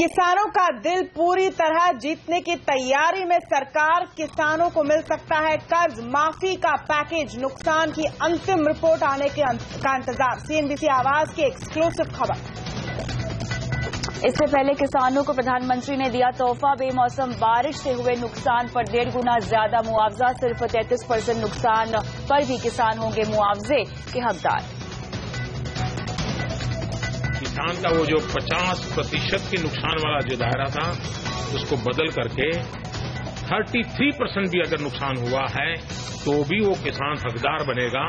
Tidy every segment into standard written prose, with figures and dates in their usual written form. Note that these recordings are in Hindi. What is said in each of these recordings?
किसानों का दिल पूरी तरह जीतने की तैयारी में सरकार। किसानों को मिल सकता है कर्ज माफी का पैकेज। नुकसान की अंतिम रिपोर्ट आने का इंतजार। सीएनबीसी आवाज की एक्सक्लूसिव खबर। इससे पहले किसानों को प्रधानमंत्री ने दिया तोहफा। बेमौसम बारिश से हुए नुकसान पर 1.5 गुना ज्यादा मुआवजा। सिर्फ 33% नुकसान पर भी किसान होंगे मुआवजे के हकदार। किसान का वो जो 50% के नुकसान वाला जो दायरा था उसको बदल करके 33% भी अगर नुकसान हुआ है तो भी वो किसान हकदार बनेगा।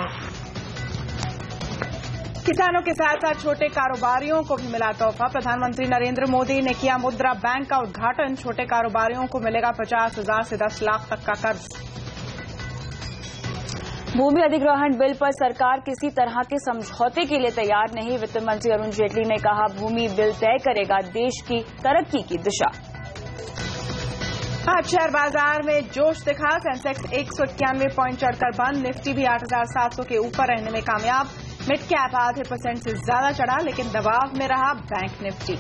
किसानों के साथ साथ छोटे कारोबारियों को भी मिला तोहफा। प्रधानमंत्री नरेंद्र मोदी ने किया मुद्रा बैंक का उद्घाटन। छोटे कारोबारियों को मिलेगा 50,000 से 10 लाख तक का कर्ज। भूमि अधिग्रहण बिल पर सरकार किसी तरह के समझौते के लिए तैयार नहीं। वित्त मंत्री अरुण जेटली ने कहा, भूमि बिल तय करेगा देश की तरक्की की दिशा। आज शेयर बाजार में जोश दिखा। सेंसेक्स 191 पॉइंट चढ़कर बंद। निफ्टी भी 8,700 के ऊपर रहने में कामयाब। मिड कैप आधे % से ज्यादा चढ़ा, लेकिन दबाव में रहा बैंक निफ्टी।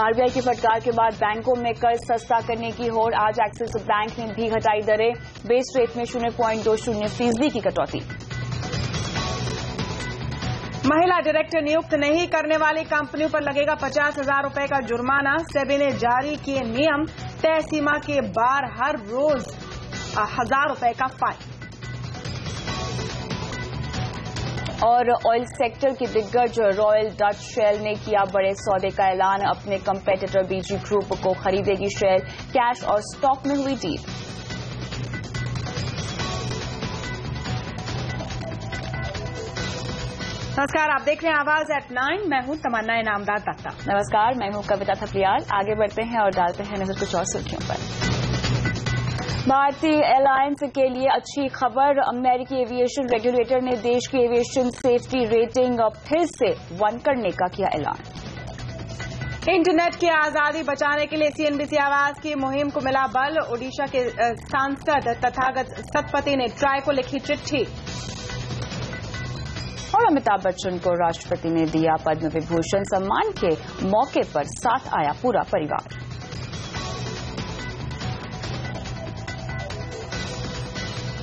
आरबीआई की फटकार के बाद बैंकों में कर्ज सस्ता करने की होड़। आज एक्सिस बैंक ने भी घटाई दरें। बेस रेट में 0.20% की कटौती। महिला डायरेक्टर नियुक्त नहीं करने वाली कंपनियों पर लगेगा 50,000 रुपए का जुर्माना। सेबी ने जारी किए नियम। तय सीमा के बाहर हर रोज 1,000 रुपए का फाइन। और ऑयल सेक्टर की दिग्गज रॉयल डच शेल ने किया बड़े सौदे का ऐलान। अपने कंपेटिटर बीजी ग्रुप को खरीदेगी शेल। कैश और स्टॉक में हुई डील। नमस्कार, आप देख रहे हैं आवाज एट 9। मैं हूं तमन्ना इनामदार दत्ता। नमस्कार, मैं हूं कविता थपलियाल। आगे बढ़ते हैं और डालते हैं नजर कुछ और सुर्खियों पर। भारतीय एयरलाइंस के लिए अच्छी खबर। अमेरिकी एविएशन रेगुलेटर ने देश की एविएशन सेफ्टी रेटिंग फिर से 1 करने का किया ऐलान। इंटरनेट की आजादी बचाने के लिए सीएनबीसी आवाज की मुहिम को मिला बल। ओडिशा के सांसद तथागत सतपथी ने ट्राई को लिखी चिट्ठी। और अमिताभ बच्चन को राष्ट्रपति ने दिया पद्म विभूषण। सम्मान के मौके पर साथ आया पूरा परिवार।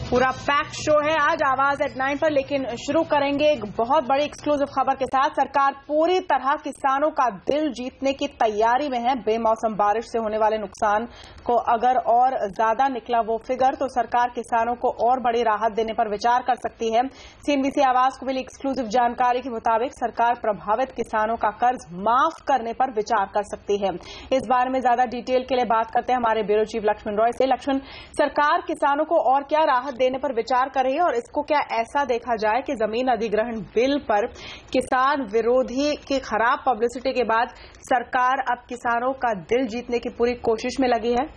पूरा पैक्ड शो है आज आवाज एट 9 पर, लेकिन शुरू करेंगे एक बहुत बड़ी एक्सक्लूसिव खबर के साथ। सरकार पूरी तरह किसानों का दिल जीतने की तैयारी में है। बेमौसम बारिश से होने वाले नुकसान को अगर और ज्यादा निकला वो फिगर, तो सरकार किसानों को और बड़ी राहत देने पर विचार कर सकती है। सीएनबीसी आवाज को मिली एक्सक्लूसिव जानकारी के मुताबिक सरकार प्रभावित किसानों का कर्ज माफ करने पर विचार कर सकती है। इस बारे में ज्यादा डिटेल के लिए बात करते हैं हमारे ब्यूरो चीफ लक्ष्मण रॉय से। लक्ष्मण, सरकार किसानों को और क्या राहत देने पर विचार कर रही है, और इसको क्या ऐसा देखा जाए कि जमीन अधिग्रहण बिल पर किसान विरोधी की खराब पब्लिसिटी के बाद सरकार अब किसानों का दिल जीतने की पूरी कोशिश में लगी है?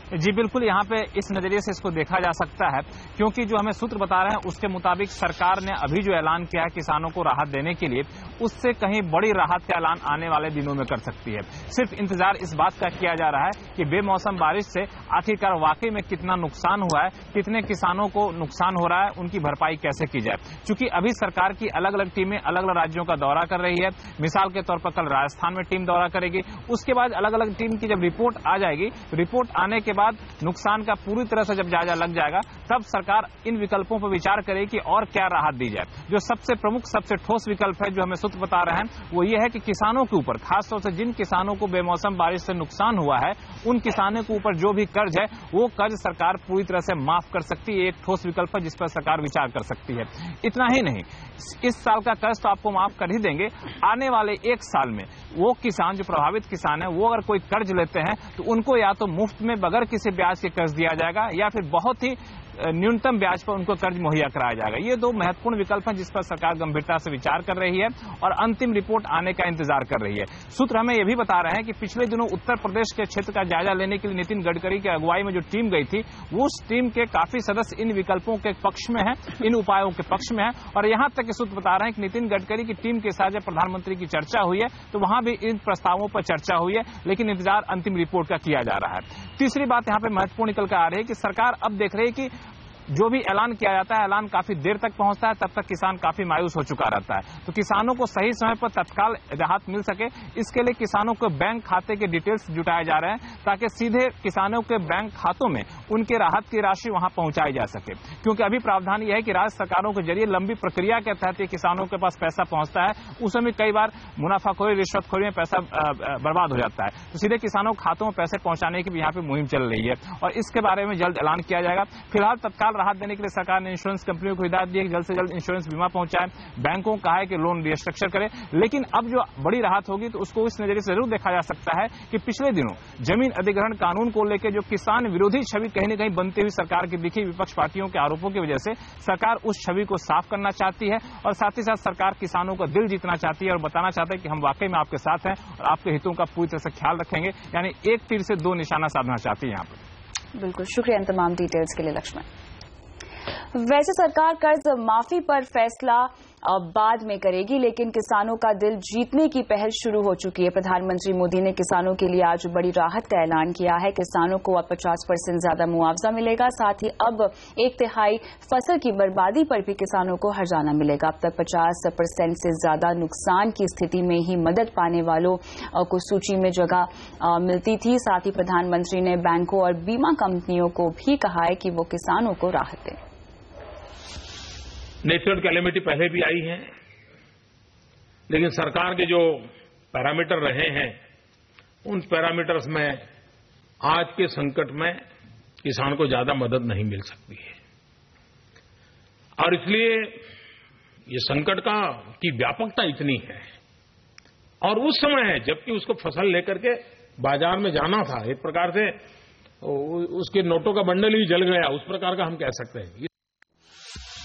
जी बिल्कुल, यहाँ पे इस नजरिए से इसको देखा जा सकता है, क्योंकि जो हमें सूत्र बता रहे हैं उसके मुताबिक सरकार ने अभी जो ऐलान किया है किसानों को राहत देने के लिए, उससे कहीं बड़ी राहत का ऐलान आने वाले दिनों में कर सकती है। सिर्फ इंतजार इस बात का किया जा रहा है कि बेमौसम बारिश से आखिरकार वाकई में कितना नुकसान हुआ है, कितने किसानों को नुकसान हो रहा है, उनकी भरपाई कैसे की जाए। चूंकि अभी सरकार की अलग अलग टीमें अलग अलग राज्यों का दौरा कर रही है। मिसाल के तौर पर कल राजस्थान में टीम दौरा करेगी। उसके बाद अलग अलग टीम की जब रिपोर्ट आ जाएगी, रिपोर्ट आने के बाद नुकसान का पूरी तरह से जब जायजा लग जाएगा, तब सरकार इन विकल्पों पर विचार करेगी कि और क्या राहत दी जाए। जो सबसे प्रमुख, सबसे ठोस विकल्प है जो हमें सूत्र बता रहे हैं वो ये है कि किसानों के ऊपर, खासतौर से जिन किसानों को बेमौसम बारिश से नुकसान हुआ है, उन किसानों के ऊपर जो भी कर्ज है वो कर्ज सरकार पूरी तरह से माफ कर सकती है। एक ठोस विकल्प है जिस पर सरकार विचार कर सकती है। इतना ही नहीं, इस साल का कर्ज तो आपको माफ कर ही देंगे, आने वाले 1 साल में वो किसान जो प्रभावित किसान है वो अगर कोई कर्ज लेते हैं तो उनको या तो मुफ्त में बगैर किसी ब्याज के कर्ज दिया जाएगा या फिर बहुत ही न्यूनतम ब्याज पर उनको कर्ज मुहैया कराया जाएगा। ये 2 महत्वपूर्ण विकल्प हैं जिस पर सरकार गंभीरता से विचार कर रही है और अंतिम रिपोर्ट आने का इंतजार कर रही है। सूत्र हमें यह भी बता रहे हैं कि पिछले दिनों उत्तर प्रदेश के क्षेत्र का जायजा लेने के लिए नितिन गडकरी की अगुवाई में जो टीम गई थी, वो उस टीम के काफी सदस्य इन विकल्पों के पक्ष में है, इन उपायों के पक्ष में है। और यहां तक सूत्र बता रहे हैं कि नितिन गडकरी की टीम के साथ जब प्रधानमंत्री की चर्चा हुई है तो वहां भी इन प्रस्तावों पर चर्चा हुई है, लेकिन इंतजार अंतिम रिपोर्ट का किया जा रहा है। तीसरी बात यहां पर महत्वपूर्ण निकल कर आ रही है कि सरकार अब देख रही है कि जो भी ऐलान किया जाता है ऐलान काफी देर तक पहुंचता है, तब तक किसान काफी मायूस हो चुका रहता है। तो किसानों को सही समय पर तत्काल राहत मिल सके, इसके लिए किसानों के बैंक खाते के डिटेल्स जुटाए जा रहे हैं ताकि सीधे किसानों के बैंक खातों में उनके राहत की राशि वहां पहुंचाई जा सके। क्योंकि अभी प्रावधान यह है कि राज्य सरकारों के जरिए लंबी प्रक्रिया के तहत ये किसानों के पास पैसा पहुंचता है, उस समय कई बार मुनाफाखोरी रिश्वतखोरी में पैसा बर्बाद हो जाता है। तो सीधे किसानों के खातों में पैसे पहुंचाने की भी यहाँ पे मुहिम चल रही है और इसके बारे में जल्द ऐलान किया जाएगा। फिलहाल तत्काल राहत देने के लिए सरकार ने इंश्योरेंस कंपनियों को हिदायत दी है कि जल्द से जल्द इंश्योरेंस बीमा पहुंचाए, बैंकों को कहा है कि लोन रिस्ट्रक्चर करे। लेकिन अब जो बड़ी राहत होगी तो उसको इस नजरिए से जरूर देखा जा सकता है कि पिछले दिनों जमीन अधिग्रहण कानून को लेकर जो किसान विरोधी छवि कहीं न कहीं बनती हुई सरकार की दिखी, विपक्ष पार्टियों के आरोपों की वजह से सरकार उस छवि को साफ करना चाहती है और साथ ही साथ सरकार किसानों का दिल जीतना चाहती है और बताना चाहते हैं कि हम वाकई में आपके साथ हैं और आपके हितों का पूरी तरह से ख्याल रखेंगे। यानी एक तीर से दो निशाना साधना चाहती है यहाँ पर। बिल्कुल, शुक्रिया इन तमाम डिटेल्स के लिए लक्ष्मण। वैसे सरकार कर्ज माफी पर फैसला बाद में करेगी, लेकिन किसानों का दिल जीतने की पहल शुरू हो चुकी है। प्रधानमंत्री मोदी ने किसानों के लिए आज बड़ी राहत का ऐलान किया है। किसानों को अब 50% ज्यादा मुआवजा मिलेगा, साथ ही अब 1/3 फसल की बर्बादी पर भी किसानों को हर्जाना मिलेगा। अब तक 50% से ज्यादा नुकसान की स्थिति में ही मदद पाने वालों को सूची में जगह मिलती थी। साथ ही प्रधानमंत्री ने बैंकों और बीमा कंपनियों को भी कहा है कि वो किसानों को राहत दें। नेचुरल कैलेमिटी पहले भी आई है, लेकिन सरकार के जो पैरामीटर रहे हैं उन पैरामीटर्स में आज के संकट में किसान को ज्यादा मदद नहीं मिल सकती है और इसलिए ये संकट की व्यापकता इतनी है और उस समय है जबकि उसको फसल लेकर के बाजार में जाना था, एक प्रकार से उसके नोटों का बंडल ही जल गया, उस प्रकार का हम कह सकते हैं।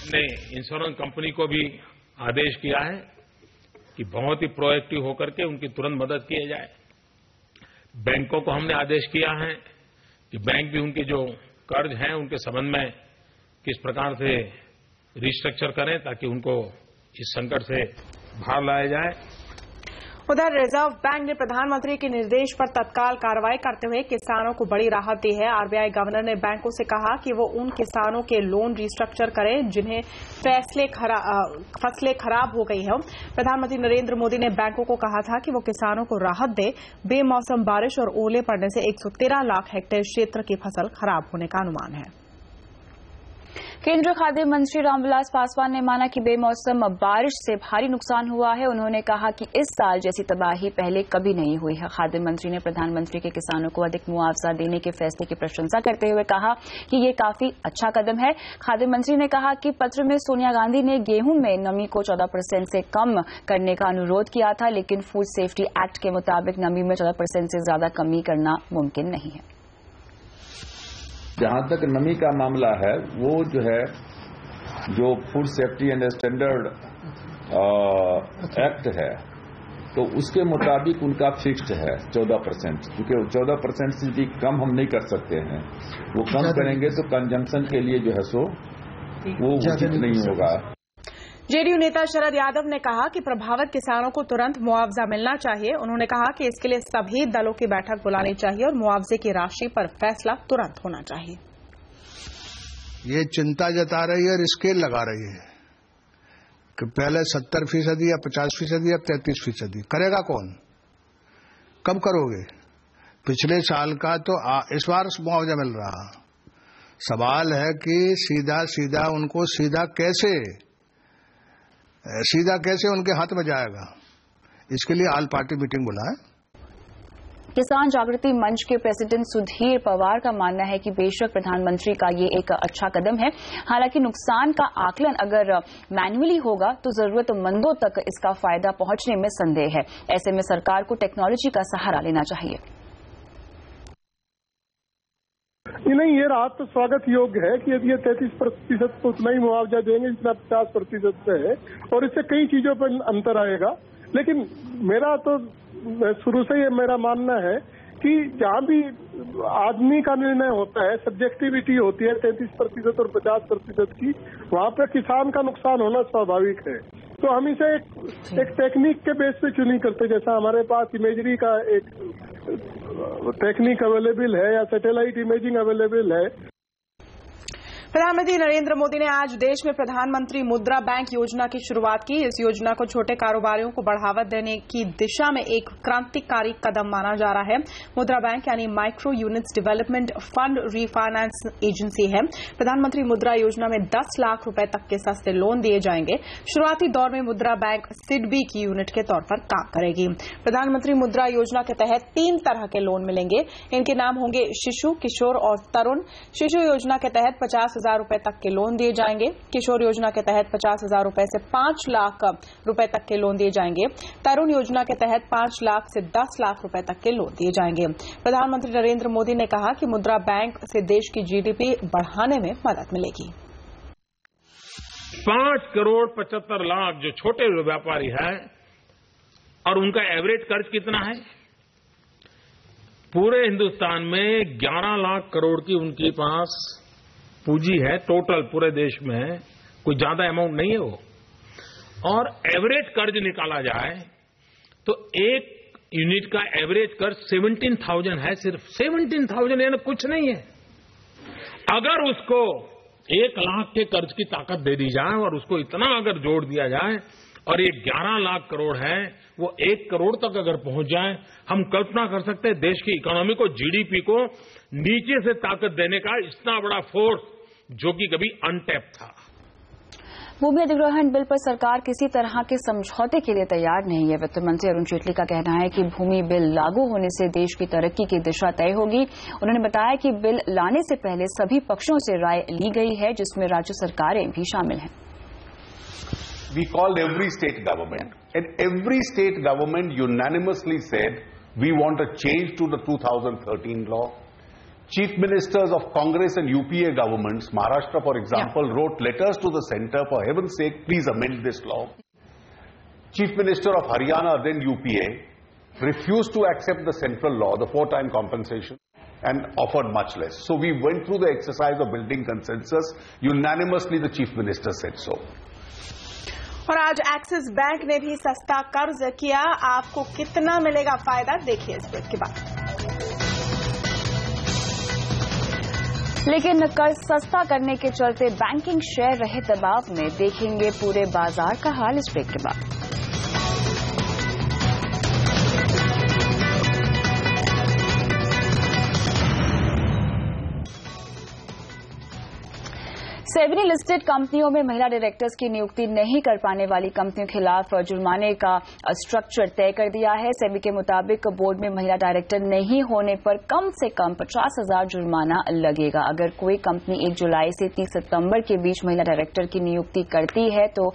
ने इंश्योरेंस कंपनी को भी आदेश किया है कि बहुत ही प्रोएक्टिव होकर के उनकी तुरंत मदद की जाए। बैंकों को हमने आदेश किया है कि बैंक भी उनके जो कर्ज हैं उनके संबंध में किस प्रकार से रिस्ट्रक्चर करें ताकि उनको इस संकट से बाहर लाया जाए। उधर रिजर्व बैंक ने प्रधानमंत्री के निर्देश पर तत्काल कार्रवाई करते हुए किसानों को बड़ी राहत दी है। आरबीआई गवर्नर ने बैंकों से कहा कि वो उन किसानों के लोन रिस्ट्रक्चर करें जिन्हें फसलें खराब हो गई हैं। प्रधानमंत्री नरेंद्र मोदी ने बैंकों को कहा था कि वो किसानों को राहत दे। बेमौसम बारिश और ओले पड़ने से 113 लाख हेक्टेयर क्षेत्र की फसल खराब होने का अनुमान है। केंद्रीय खाद्य मंत्री रामविलास पासवान ने माना कि बेमौसम बारिश से भारी नुकसान हुआ है। उन्होंने कहा कि इस साल जैसी तबाही पहले कभी नहीं हुई है। खाद्य मंत्री ने प्रधानमंत्री के किसानों को अधिक मुआवजा देने के फैसले की प्रशंसा करते हुए कहा कि ये काफी अच्छा कदम है। खाद्य मंत्री ने कहा कि पत्र में सोनिया गांधी ने गेहूं में नमी को 14% से कम करने का अनुरोध किया था, लेकिन फूड सेफ्टी एक्ट के मुताबिक नमी में 14% से ज्यादा कमी करना मुमकिन नहीं है। जहां तक नमी का मामला है, वो जो food safety and standard act है तो उसके मुताबिक उनका फिक्स्ड है 14%, क्योंकि 14% से भी कम हम नहीं कर सकते हैं। वो कम करेंगे तो कंजम्पशन के लिए जो है सो वो उचित नहीं होगा। जेडीयू नेता शरद यादव ने कहा कि प्रभावित किसानों को तुरंत मुआवजा मिलना चाहिए। उन्होंने कहा कि इसके लिए सभी दलों की बैठक बुलानी चाहिए और मुआवजे की राशि पर फैसला तुरंत होना चाहिए। ये चिंता जता रही है और स्केल लगा रही है कि पहले 70% या 50% या 33%। करेगा कौन? कब करोगे? पिछले साल का तो इस बार मुआवजा मिल रहा। सवाल है कि सीधा उनको सीधा कैसे उनके हाथ में जाएगा, इसके लिए ऑल पार्टी मीटिंग बुलाएं। किसान जागृति मंच के प्रेसिडेंट सुधीर पवार का मानना है कि बेशक प्रधानमंत्री का ये एक अच्छा कदम है, हालांकि नुकसान का आकलन अगर मैन्युअली होगा तो जरूरतमंदों तक इसका फायदा पहुंचने में संदेह है। ऐसे में सरकार को टेक्नोलॉजी का सहारा लेना चाहिए। नहीं, ये राहत तो स्वागत योग्य है कि यदि ये 33% तो उतना ही मुआवजा देंगे जितना 50% से है और इससे कई चीजों पर अंतर आएगा। लेकिन मेरा तो शुरू से ये मेरा मानना है कि जहां भी आदमी का निर्णय होता है, सब्जेक्टिविटी होती है 33% और 50% की, वहां पर किसान का नुकसान होना स्वाभाविक है। तो हम इसे एक टेक्निक के बेस पे चुनी करते, जैसा हमारे पास इमेजरी का एक टेक्निक अवेलेबल है या सैटेलाइट इमेजिंग अवेलेबल है। प्रधानमंत्री नरेंद्र मोदी ने आज देश में प्रधानमंत्री मुद्रा बैंक योजना की शुरुआत की। इस योजना को छोटे कारोबारियों को बढ़ावा देने की दिशा में एक क्रांतिकारी कदम माना जा रहा है। मुद्रा बैंक यानी micro units development fund refinance agency है। प्रधानमंत्री मुद्रा योजना में 10 लाख रुपए तक के सस्ते लोन दिए जाएंगे। शुरुआती दौर में मुद्रा बैंक सिडबी की यूनिट के तौर पर काम करेगी। प्रधानमंत्री मुद्रा योजना के तहत 3 तरह के लोन मिलेंगे। इनके नाम होंगे शिशु, किशोर और तरुण। शिशु योजना के तहत 50,000 रुपए तक के लोन दिए जाएंगे। किशोर योजना के तहत 50,000 रुपए से 5 लाख रुपए तक के लोन दिए जाएंगे। तरुण योजना के तहत 5 लाख से 10 लाख रुपए तक के लोन दिए जाएंगे। प्रधानमंत्री नरेंद्र मोदी ने कहा कि मुद्रा बैंक से देश की जीडीपी बढ़ाने में मदद मिलेगी। 5 करोड़ 75 लाख जो छोटे व्यापारी हैं और उनका एवरेज कर्ज कितना है? पूरे हिंदुस्तान में 11 लाख करोड़ की उनके पास पूंजी है। टोटल पूरे देश में कोई ज्यादा अमाउंट नहीं है वो। और एवरेज कर्ज निकाला जाए तो एक यूनिट का एवरेज कर्ज 17,000 है। सिर्फ 17,000 यानी कुछ नहीं है। अगर उसको 1 लाख के कर्ज की ताकत दे दी जाए और उसको इतना अगर जोड़ दिया जाए और ये 11 लाख करोड़ है वो 1 करोड़ तक अगर पहुंच जाए, हम कल्पना कर सकते हैं देश की इकोनॉमी को, जीडीपी को नीचे से ताकत देने का इतना बड़ा फोर्स जो कि कभी अनटैप था। भूमि अधिग्रहण बिल पर सरकार किसी तरह के समझौते के लिए तैयार नहीं है। वित्त मंत्री अरुण जेटली का कहना है कि भूमि बिल लागू होने से देश की तरक्की की दिशा तय होगी। उन्होंने बताया कि बिल लाने से पहले सभी पक्षों से राय ली गई है, जिसमें राज्य सरकारें भी शामिल हैं। We called every state government, and every state government unanimously said we want a change to the 2013 law. Chief ministers of Congress and UPA governments, Maharashtra for example, wrote letters to the centre, for heaven's sake, please amend this law. Chief Minister of Haryana, then UPA, refused to accept the central law, the 4-time compensation, and offered much less. So we went through the exercise of building consensus. Unanimously, the Chief Minister said so. और आज एक्सिस बैंक ने भी सस्ता कर्ज किया। आपको कितना मिलेगा फायदा, देखिए इस ब्रेक के बाद। लेकिन कर्ज सस्ता करने के चलते बैंकिंग शेयर रहे दबाव में, देखेंगे पूरे बाजार का हाल इस ब्रेक के बाद। सेबी लिस्टेड कंपनियों में महिला डायरेक्टर्स की नियुक्ति नहीं कर पाने वाली कंपनियों के खिलाफ जुर्माने का स्ट्रक्चर तय कर दिया है। सेबी के मुताबिक बोर्ड में महिला डायरेक्टर नहीं होने पर कम से कम 50,000 जुर्माना लगेगा। अगर कोई कंपनी 1 जुलाई से 30 सितंबर के बीच महिला डायरेक्टर की नियुक्ति करती है तो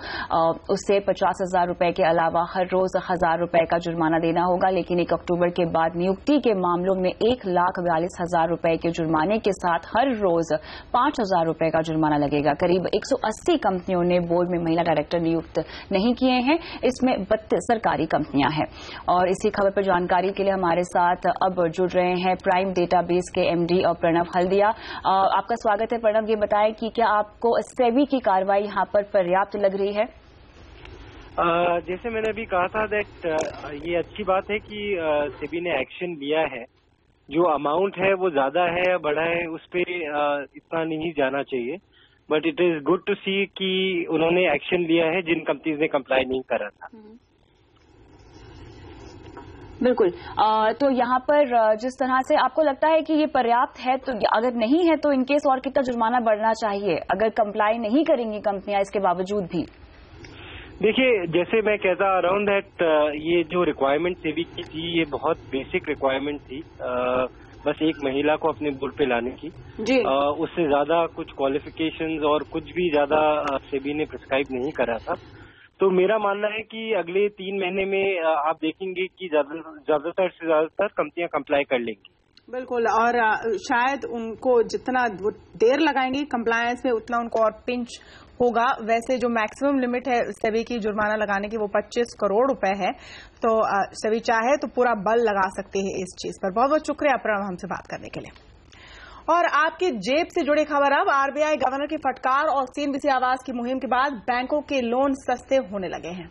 उसे 50,000 रुपए के अलावा हर रोज 1,000 रुपए का जुर्माना देना होगा। लेकिन 1 अक्टूबर के बाद नियुक्ति के मामलों में 1,42,000 रुपए के जुर्माने के साथ हर रोज 5,000 रुपए का जुर्माना लगेगा। करीब 180 कंपनियों ने बोर्ड में महिला डायरेक्टर नियुक्त नहीं किए हैं। इसमें 32 सरकारी कंपनियां हैं। और इसी खबर पर जानकारी के लिए हमारे साथ अब जुड़ रहे हैं प्राइम डेटाबेस के एमडी और प्रणव हल्दिया। आपका स्वागत है प्रणव। ये बताएं कि क्या आपको सेबी की कार्रवाई यहां पर पर्याप्त लग रही है? जैसे मैंने अभी कहा था दैट ये अच्छी बात है कि सेबी ने एक्शन लिया है। जो अमाउंट है वो ज्यादा है या बड़ा है उस पर इतना नहीं जाना चाहिए, but it is good to see कि उन्होंने एक्शन लिया है जिन कंपनीज ने कंप्लाई नहीं करा था। बिल्कुल। तो यहाँ पर जिस तरह से आपको लगता है कि ये पर्याप्त है, तो अगर नहीं है तो इनकेस और कितना जुर्माना बढ़ना चाहिए अगर कंप्लाई नहीं करेंगी कंपनियां इसके बावजूद भी? देखिए, जैसे मैं कहता आ रहा हूँ दैट ये जो रिक्वायरमेंट सेबी की थी ये बहुत बेसिक रिक्वायरमेंट थी, बस एक महिला को अपने बोर्ड पे लाने की। जी। उससे ज्यादा कुछ क्वालिफिकेशंस और कुछ भी ज्यादा सेबी ने प्रिस्क्राइब नहीं करा था। तो मेरा मानना है कि अगले 3 महीने में आप देखेंगे कि ज्यादातर से ज्यादातर कंपनियां कंप्लाई कर लेंगी। बिल्कुल। और शायद उनको जितना देर लगाएंगी कंप्लायंस में उतना उनको और पिंच होगा। वैसे जो मैक्सिमम लिमिट है सेबी की जुर्माना लगाने की वो 25 करोड़ रुपए है। तो सेबी चाहे तो पूरा बल लगा सकती है इस चीज पर। बहुत बहुत शुक्रिया प्रणव हमसे बात करने के लिए। और आपकी जेब से जुड़ी खबर अब, आरबीआई गवर्नर की फटकार और CNBC आवाज की मुहिम के बाद बैंकों के लोन सस्ते होने लगे हैं।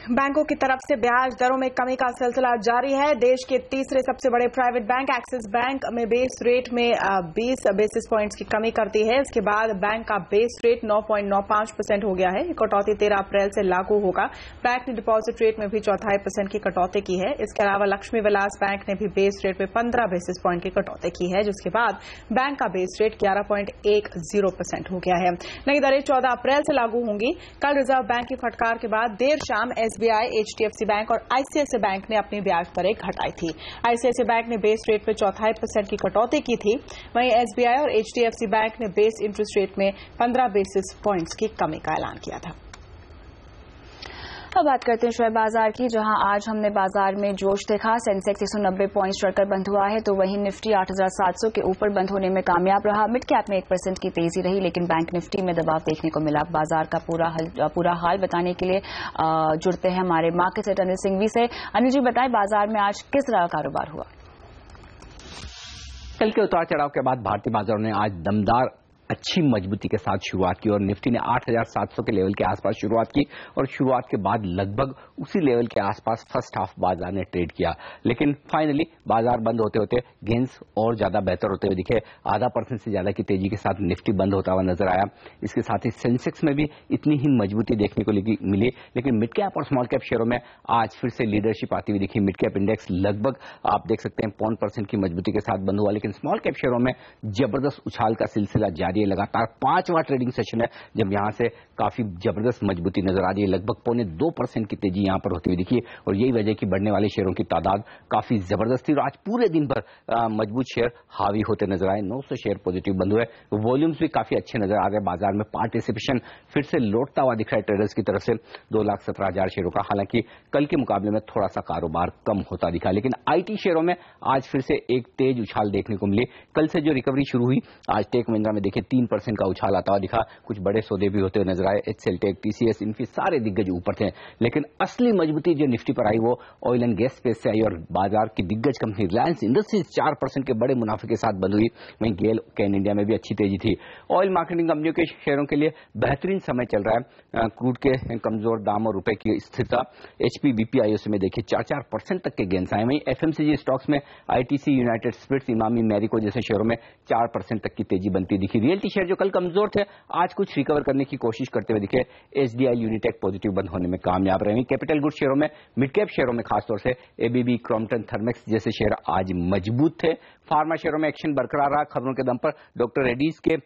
बैंकों की तरफ से ब्याज दरों में कमी का सिलसिला जारी है। देश के तीसरे सबसे बड़े प्राइवेट बैंक एक्सिस बैंक में बेस रेट में 20 बेसिस पॉइंट्स की कमी करती है। इसके बाद बैंक का बेस रेट 9.95% हो गया है। कटौती 13 अप्रैल से लागू होगा। बैंक ने डिपॉजिट रेट में भी 0.25% की कटौती की है। इसके अलावा लक्ष्मी विलास बैंक ने भी बेस रेट में 15 बेसिस पॉइंट की कटौती की है, जिसके बाद बैंक का बेस रेट 11.10% हो गया है। नई दरें 14 अप्रैल से लागू होंगी। कल रिजर्व बैंक की फटकार के बाद देर शाम एसबीआई, एचडीएफसी बैंक और आईसीआईसीआई बैंक ने अपनी ब्याज दरें घटाई थी। आईसीआईसीआई बैंक ने बेस रेट में 0.25% की कटौती की थी। वहीं एसबीआई और एचडीएफसी बैंक ने बेस इंटरेस्ट रेट में 15 बेसिस पॉइंट्स की कमी का ऐलान किया था। अब बात करते हैं शेयर बाजार की, जहां आज हमने बाजार में जोश देखा। सेंसेक्स 190 पॉइंट्स चढ़कर बंद हुआ है, तो वहीं निफ्टी 8700 के ऊपर बंद होने में कामयाब रहा। मिड कैप में 1% की तेजी रही, लेकिन बैंक निफ्टी में दबाव देखने को मिला। बाजार का पूरा हाल बताने के लिए जुड़ते हैं हमारे मार्केट सेट अनिल सिंघवी से। अनिल जी, बताएं बाजार में आज किस तरह का कारोबार हुआ? कल के उतार चढ़ाव के बाद भारतीय बाजारों ने आज दमदार अच्छी मजबूती के साथ शुरुआत की और निफ्टी ने 8700 के लेवल के आसपास शुरुआत की और शुरुआत के बाद लगभग उसी लेवल के आसपास फर्स्ट हाफ बाजार ने ट्रेड किया, लेकिन फाइनली बाजार बंद होते होते गेंस और ज्यादा बेहतर होते हुए दिखे। 0.5% से ज्यादा की तेजी के साथ निफ्टी बंद होता हुआ नजर आया। इसके साथ ही सेंसेक्स में भी इतनी ही मजबूती देखने को मिली, लेकिन मिड कैप और स्मॉल कैप शेयरों में आज फिर से लीडरशिप आती हुई दिखी। मिड कैप इंडेक्स लगभग आप देख सकते हैं 0.5% की मजबूती के साथ बंद हुआ, लेकिन स्मॉल कैप शेयरों में जबरदस्त उछाल का सिलसिला जारी। लगातार 5वां ट्रेडिंग सेशन है जब यहां से काफी जबरदस्त मजबूती नजर आ रही है। लगभग 0.25% की तेजी यहां पर होती हुई दिखी और यही वजह की बढ़ने वाले शेयरों की तादाद काफी जबरदस्त थी और आज पूरे दिन भर मजबूत शेयर हावी होते नजर आए। 900 शेयर पॉजिटिव बंद हुए। वॉल्यूम्स भी काफी अच्छे नजर आ रहे। बाजार में पार्टिसिपेशन फिर से लौटता हुआ दिख रहा है ट्रेडर्स की तरफ से 2,17,000 शेयरों का। हालांकि कल के मुकाबले में थोड़ा सा कारोबार कम होता दिखा, लेकिन आईटी शेयरों में आज फिर से एक तेज उछाल देखने को मिली। कल से जो रिकवरी शुरू हुई, आज टेक महिंद्रा में देखिए 3% का उछाल आता हुआ दिखा। कुछ बड़े सौदे भी होते हुए नजर आए। एचसीएल टेक, टीसीएस, इनफी सारे दिग्गज ऊपर थे, लेकिन असली मजबूती जो निफ्टी पर आई वो ऑयल एंड गैस स्पेस से आई और बाजार की दिग्गज कंपनी रिलायंस इंडस्ट्रीज 4% के बड़े मुनाफे के साथ बंद हुई। वहीं गेल, कैन इंडिया में भी अच्छी तेजी थी। ऑयल मार्केटिंग कंपनियों के शेयरों के लिए बेहतरीन समय चल रहा है। क्रूड के कमजोर दाम और रुपए की स्थिरता। एचपी, बीपी, आईओसी में देखिए 4% तक के गेंस आए। वहीं एफएमसीजी स्टॉक्स में ITC, United Spirits, Emami, Marico जैसे शेयरों में 4% तक की तेजी बनती दिखी। रियल्टी शेयर जो कल कमजोर थे आज कुछ रिकवर करने की कोशिश करते हुए दिखे। एचडीआई, यूनिटेक पॉजिटिव बंद होने में कामयाब रहे। कैपिटल गुड शेयरों में, मिड कैप शेयरों में खासतौर से एबीबी, क्रॉम्पटन, थर्मेक्स जैसे शेयर आज मजबूत थे। फार्मा शेयरों में एक्शन बरकरार रहा। खबरों के दम पर डॉक्टर रेड्डीज के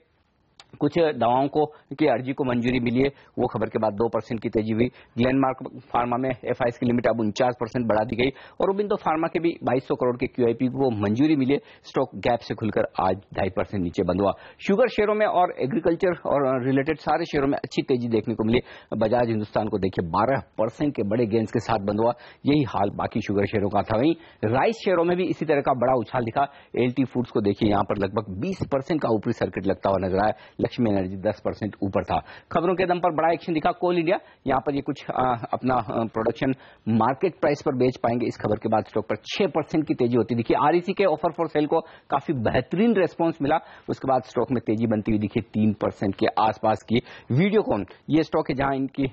कुछ दवाओं को की अर्जी को मंजूरी मिली है, वो खबर के बाद 2% की तेजी हुई। ग्लेनमार्क फार्मा में एफआईएस की लिमिट अब 49% बढ़ा दी गई और ओबिंदो फार्मा के भी 2200 करोड़ के क्यूआईपी को मंजूरी मिली। स्टॉक गैप से खुलकर आज 2.5% नीचे बंद हुआ। शुगर शेयरों में और एग्रीकल्चर और रिलेटेड सारे शेयरों में अच्छी तेजी देखने को मिली। बजाज हिंदुस्तान को देखिए 12% के बड़े गेंस के साथ बंद हुआ। यही हाल बाकी शुगर शेयरों का था। वहीं राइस शेयरों में भी इसी तरह का बड़ा उछाल दिखा। एलटी फूड्स को देखिए यहां पर लगभग 20% का ऊपरी सर्किट लगता हुआ नजर आया। लक्ष्मी एनर्जी 10% ऊपर था। खबरों के दम पर बड़ा एक्शन दिखा कोल इंडिया। यहां पर ये कुछ अपना प्रोडक्शन मार्केट प्राइस पर बेच पाएंगे। इस खबर के बाद स्टॉक पर 6% की तेजी होती दिखी। आरईसी के ऑफर फॉर सेल को काफी बेहतरीन रेस्पॉन्स मिला। उसके बाद स्टॉक में तेजी बनती हुई दिखी 3% के आसपास की। वीडियोकॉन ये स्टॉक है जहां इनकी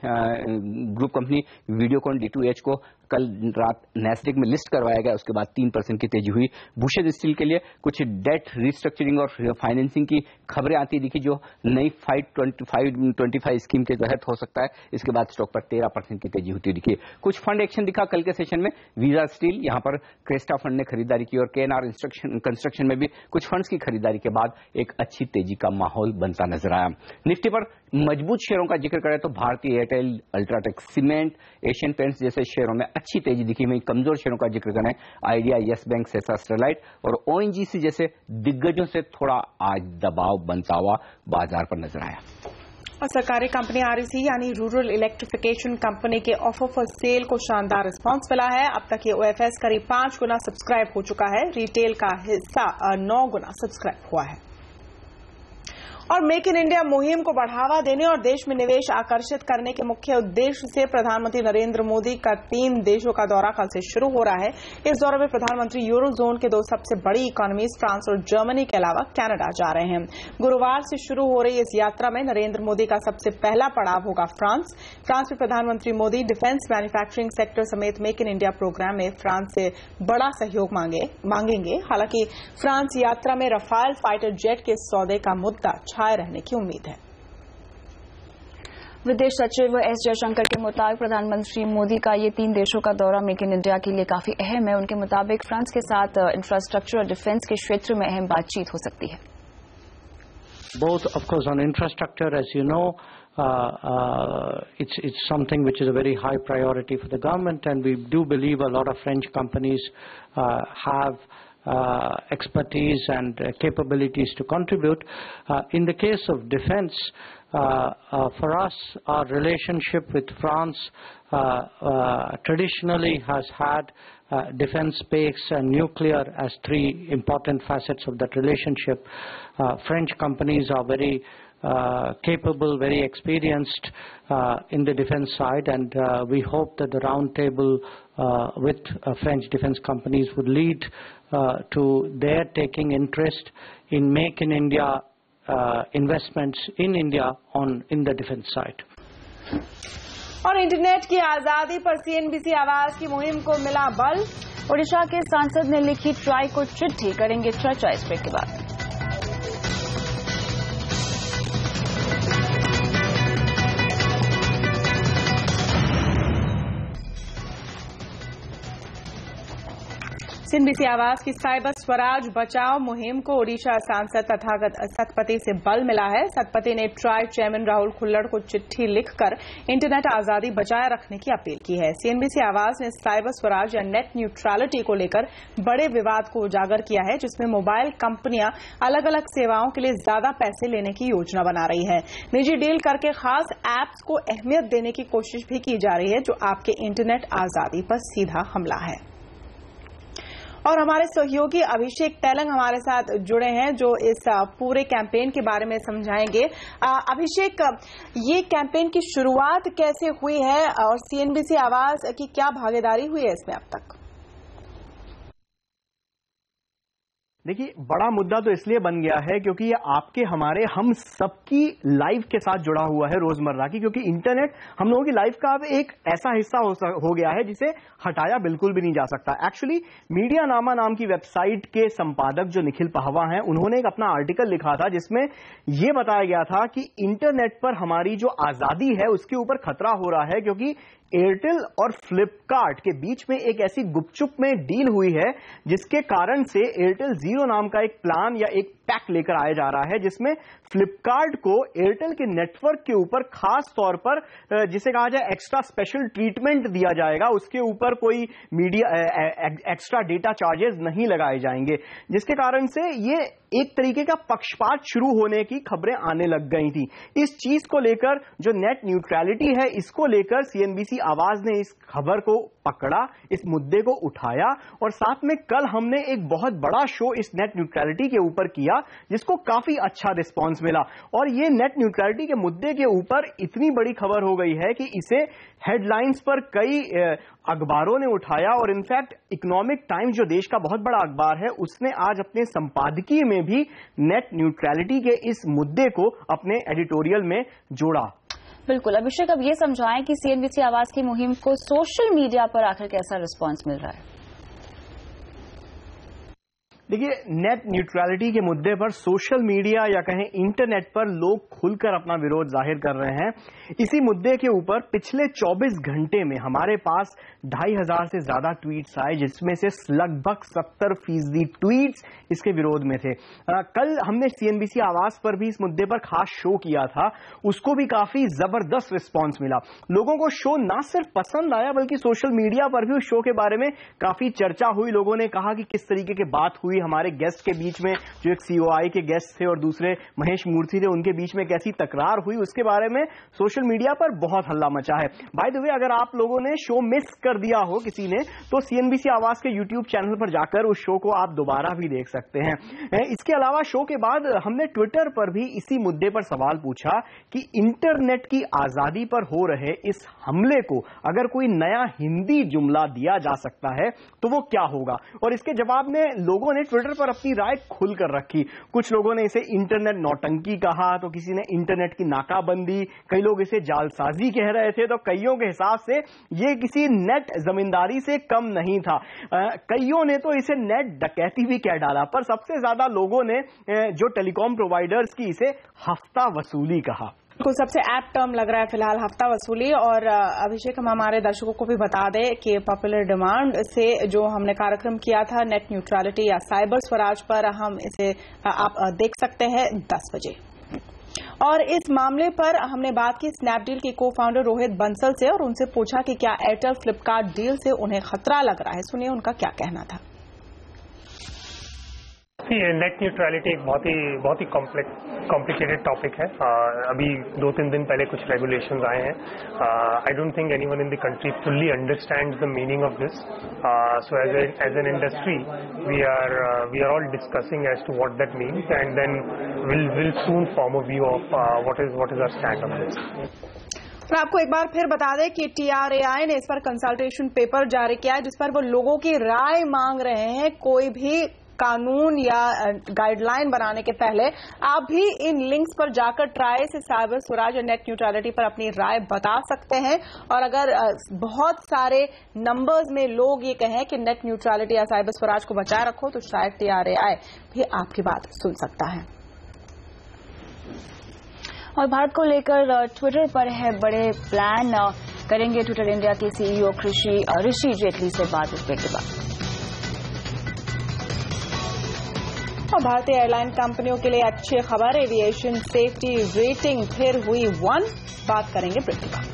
ग्रुप कंपनी वीडियोकॉन D2H को कल रात नैस्डैक में लिस्ट करवाया गया। उसके बाद 3% की तेजी हुई। भूषण स्टील के लिए कुछ डेट रिस्ट्रक्चरिंग और फाइनेंसिंग की खबरें आती दिखी जो नई 525 स्कीम के तहत हो सकता है। इसके बाद स्टॉक पर 13% की तेजी होती दिखी। कुछ फंड एक्शन दिखा कल के सेशन में। वीजा स्टील, यहां पर क्रेस्टा फंड ने खरीदारी की और केएनआर कंस्ट्रक्शन में भी कुछ फंड्स की खरीदारी के बाद एक अच्छी तेजी का माहौल बनता नजर आया। निफ्टी पर मजबूत शेयरों का जिक्र करें तो भारतीय Airtel, UltraTech cement, Asian paints जैसे शेयरों में अच्छी तेजी दिखी। वहीं कमजोर शेयरों का जिक्र करें आइडिया, यस बैंक, सेसा स्टरलाइट और ओएनजीसी जैसे दिग्गजों से थोड़ा आज दबाव बनता हुआ बाजार पर नजर आया। और सरकारी कंपनी आरईसी यानी रूरल इलेक्ट्रिफिकेशन कंपनी के ऑफर फॉर सेल को शानदार रिस्पांस मिला है। अब तक ये ओएफएस करीब 5 गुना सब्सक्राइब हो चुका है। रिटेल का हिस्सा 9 गुना सब्सक्राइब हुआ है। और मेक इन इंडिया मुहिम को बढ़ावा देने और देश में निवेश आकर्षित करने के मुख्य उद्देश्य से प्रधानमंत्री नरेंद्र मोदी का 3 देशों का दौरा कल से शुरू हो रहा है। इस दौरे में प्रधानमंत्री यूरो जोन के 2 सबसे बड़ी इकोनॉमीज फ्रांस और जर्मनी के अलावा कनाडा जा रहे हैं। गुरुवार से शुरू हो रही इस यात्रा में नरेंद्र मोदी का सबसे पहला पड़ाव होगा फ्रांस में प्रधानमंत्री मोदी डिफेंस, मैन्युफैक्चरिंग सेक्टर समेत मेक इन इंडिया प्रोग्राम में फ्रांस से बड़ा सहयोग मांगेंगे। हालांकि फ्रांस यात्रा में रफाल फाइटर जेट के सौदे का मुद्दा छाए रहने की उम्मीद है। विदेश सचिव एस जयशंकर के मुताबिक प्रधानमंत्री मोदी का ये 3 देशों का दौरा मेक इन इंडिया के लिए काफी अहम है। उनके मुताबिक फ्रांस के साथ इंफ्रास्ट्रक्चर और डिफेंस के क्षेत्र में अहम बातचीत हो सकती है। Both, of course, on infrastructure, as you know, it's something which is a very high priority for the government, and we do believe a lot of French companies have expertise and capabilities to contribute. In the case of defense, for us, our relationship with France traditionally has had defense, space and nuclear as 3 important facets of that relationship. French companies are very capable, very experienced in the defense side, and we hope that the roundtable with French defense companies would lead to their taking interest in Make in India investments in India in the defense side. और इंटरनेट की आजादी पर सीएनबीसी आवाज की मुहिम को मिला बल। ओडिशा के सांसद ने लिखी ट्राई को चिट्ठी, करेंगे चर्चा इस ब्रेक के बाद। सीएनबीसी आवाज की साइबर स्वराज बचाओ मुहिम को ओडिशा सांसद तथागत सतपथी से बल मिला है। सतपथी ने ट्राई चेयरमैन राहुल खुल्लड़ को चिट्ठी लिखकर इंटरनेट आजादी बचाए रखने की अपील की है। सीएनबीसी आवाज ने साइबर स्वराज या नेट न्यूट्रलिटी को लेकर बड़े विवाद को उजागर किया है, जिसमें मोबाइल कंपनियां अलग अलग सेवाओं के लिए ज्यादा पैसे लेने की योजना बना रही है। निजी डील करके खास ऐप्स को अहमियत देने की कोशिश भी की जा रही है, जो आपके इंटरनेट आजादी पर सीधा हमला है। और हमारे सहयोगी अभिषेक तेलंग हमारे साथ जुड़े हैं, जो इस पूरे कैंपेन के बारे में समझाएंगे। अभिषेक, ये कैंपेन की शुरुआत कैसे हुई है और सीएनबीसी आवाज की क्या भागीदारी हुई है इसमें अब तक? देखिए, बड़ा मुद्दा तो इसलिए बन गया है क्योंकि ये आपके हमारे हम सबकी लाइफ के साथ जुड़ा हुआ है रोजमर्रा की, क्योंकि इंटरनेट हम लोगों की लाइफ का अब एक ऐसा हिस्सा हो गया है जिसे हटाया बिल्कुल भी नहीं जा सकता। एक्चुअली मीडियानामा नाम की वेबसाइट के संपादक जो निखिल पहवा हैं, उन्होंने एक अपना आर्टिकल लिखा था जिसमें यह बताया गया था कि इंटरनेट पर हमारी जो आजादी है उसके ऊपर खतरा हो रहा है, क्योंकि एयरटेल और फ्लिपकार्ट के बीच में एक ऐसी गुपचुप में डील हुई है जिसके कारण से एयरटेल जीरो नाम का एक प्लान या एक पैक लेकर आया जा रहा है, जिसमें फ्लिपकार्ट को एयरटेल के नेटवर्क के ऊपर खास तौर पर जिसे कहा जाए एक्स्ट्रा स्पेशल ट्रीटमेंट दिया जाएगा। उसके ऊपर कोई एक्स्ट्रा डेटा चार्जेस नहीं लगाए जाएंगे, जिसके कारण से ये एक तरीके का पक्षपात शुरू होने की खबरें आने लग गई थी। इस चीज को लेकर जो नेट न्यूट्रलिटी है, इसको लेकर सीएनबीसी आवाज ने इस खबर को पकड़ा, इस मुद्दे को उठाया, और साथ में कल हमने एक बहुत बड़ा शो इस नेट न्यूट्रलिटी के ऊपर किया जिसको काफी अच्छा रिस्पांस मिला। और ये नेट न्यूट्रलिटी के मुद्दे के ऊपर इतनी बड़ी खबर हो गई है कि इसे हेडलाइंस पर कई अखबारों ने उठाया, और इनफैक्ट इकोनॉमिक टाइम्स जो देश का बहुत बड़ा अखबार है, उसने आज अपने संपादकीय में भी नेट न्यूट्रलिटी के इस मुद्दे को अपने एडिटोरियल में जोड़ा। बिल्कुल। अभिषेक, अब ये समझाएं कि सीएनबीसी आवाज की मुहिम को सोशल मीडिया पर आखिर कैसा रिस्पांस मिल रहा है? देखिए, नेट न्यूट्रलिटी के मुद्दे पर सोशल मीडिया या कहें इंटरनेट पर लोग खुलकर अपना विरोध जाहिर कर रहे हैं। इसी मुद्दे के ऊपर पिछले 24 घंटे में हमारे पास 2500 से ज्यादा ट्वीट्स आए, जिसमें से लगभग 70% ट्वीट्स इसके विरोध में थे। कल हमने सीएनबीसी आवाज पर भी इस मुद्दे पर खास शो किया था, उसको भी काफी जबरदस्त रिस्पॉन्स मिला। लोगों को शो ना सिर्फ पसंद आया, बल्कि सोशल मीडिया पर भी उस शो के बारे में काफी चर्चा हुई। लोगों ने कहा कि किस तरीके की बात हुई हुई, हमारे गेस्ट के बीच में जो एक COI के गेस्ट थे और दूसरे महेश मूर्ति थे उनके बीच में कैसी तकरार हुई, उसके बारे में सोशल मीडिया पर बहुत हल्ला मचा है। बाय द वे, अगर आप लोगों ने शो मिस कर दिया हो किसी ने, तो CNBC आवाज के YouTube चैनल पर जाकर उस शो को आप दोबारा भी देख सकते हैं। इसके अलावा शो के बाद हमने ट्विटर पर भी इसी मुद्दे पर सवाल पूछा कि इंटरनेट की आजादी पर हो रहे इस हमले को अगर कोई नया हिंदी जुमला दिया जा सकता है तो वो क्या होगा, और इसके जवाब में लोगों ने ट्विटर पर अपनी राय खुलकर रखी। कुछ लोगों ने इसे इंटरनेट नौटंकी कहा, तो किसी ने इंटरनेट की नाकाबंदी, कई लोग इसे जालसाजी कह रहे थे, तो कईयों के हिसाब से ये किसी नेट जमींदारी से कम नहीं था। कईयों ने तो इसे नेट डकैती भी कह डाला, पर सबसे ज्यादा लोगों ने जो टेलीकॉम प्रोवाइडर्स की इसे हफ्ता वसूली कहा। कुछ सबसे ऐप टर्म लग रहा है फिलहाल हफ्ता वसूली। और अभिषेक, हम हमारे दर्शकों को भी बता दें कि पॉपुलर डिमांड से जो हमने कार्यक्रम किया था नेट न्यूट्रलिटी या साइबर स्वराज पर, हम इसे आप देख सकते हैं 10 बजे। और इस मामले पर हमने बात की स्नैपडील के को फाउंडर रोहित बंसल से और उनसे पूछा कि क्या एयरटेल फ्लिपकार्ट डील से उन्हें खतरा लग रहा है। सुनिए उनका क्या कहना था। नेट न्यूट्रलिटी एक बहुत ही कॉम्प्लिकेटेड टॉपिक है। अभी 2-3 दिन पहले कुछ रेगुलेशंस आए हैं। I don't think anyone in the country fully understands the meaning of this. So as an industry we are all discussing as to what that means and then will soon form a view of what is our stand on this. और आपको एक बार फिर बता दें कि TRAI ने इस पर कंसल्टेशन पेपर जारी किया है जिस पर वो लोगों की राय मांग रहे हैं। कोई भी कानून या गाइडलाइन बनाने के पहले आप भी इन लिंक्स पर जाकर ट्राई से साइबर स्वराज और नेट न्यूट्रलिटी पर अपनी राय बता सकते हैं। और अगर बहुत सारे नंबर्स में लोग ये कहें कि नेट न्यूट्रलिटी या साइबर स्वराज को बचाए रखो, तो शायद TRAI भी आपकी बात सुन सकता है। और भारत को लेकर ट्विटर पर है बड़े प्लान। करेंगे ट्विटर इंडिया के CEO ऋषि जेटली से बात इस के बाद। और भारतीय एयरलाइन कंपनियों के लिए अच्छी खबर, एविएशन सेफ्टी रेटिंग फिर हुई 1। बात करेंगे ब्रेक के बाद।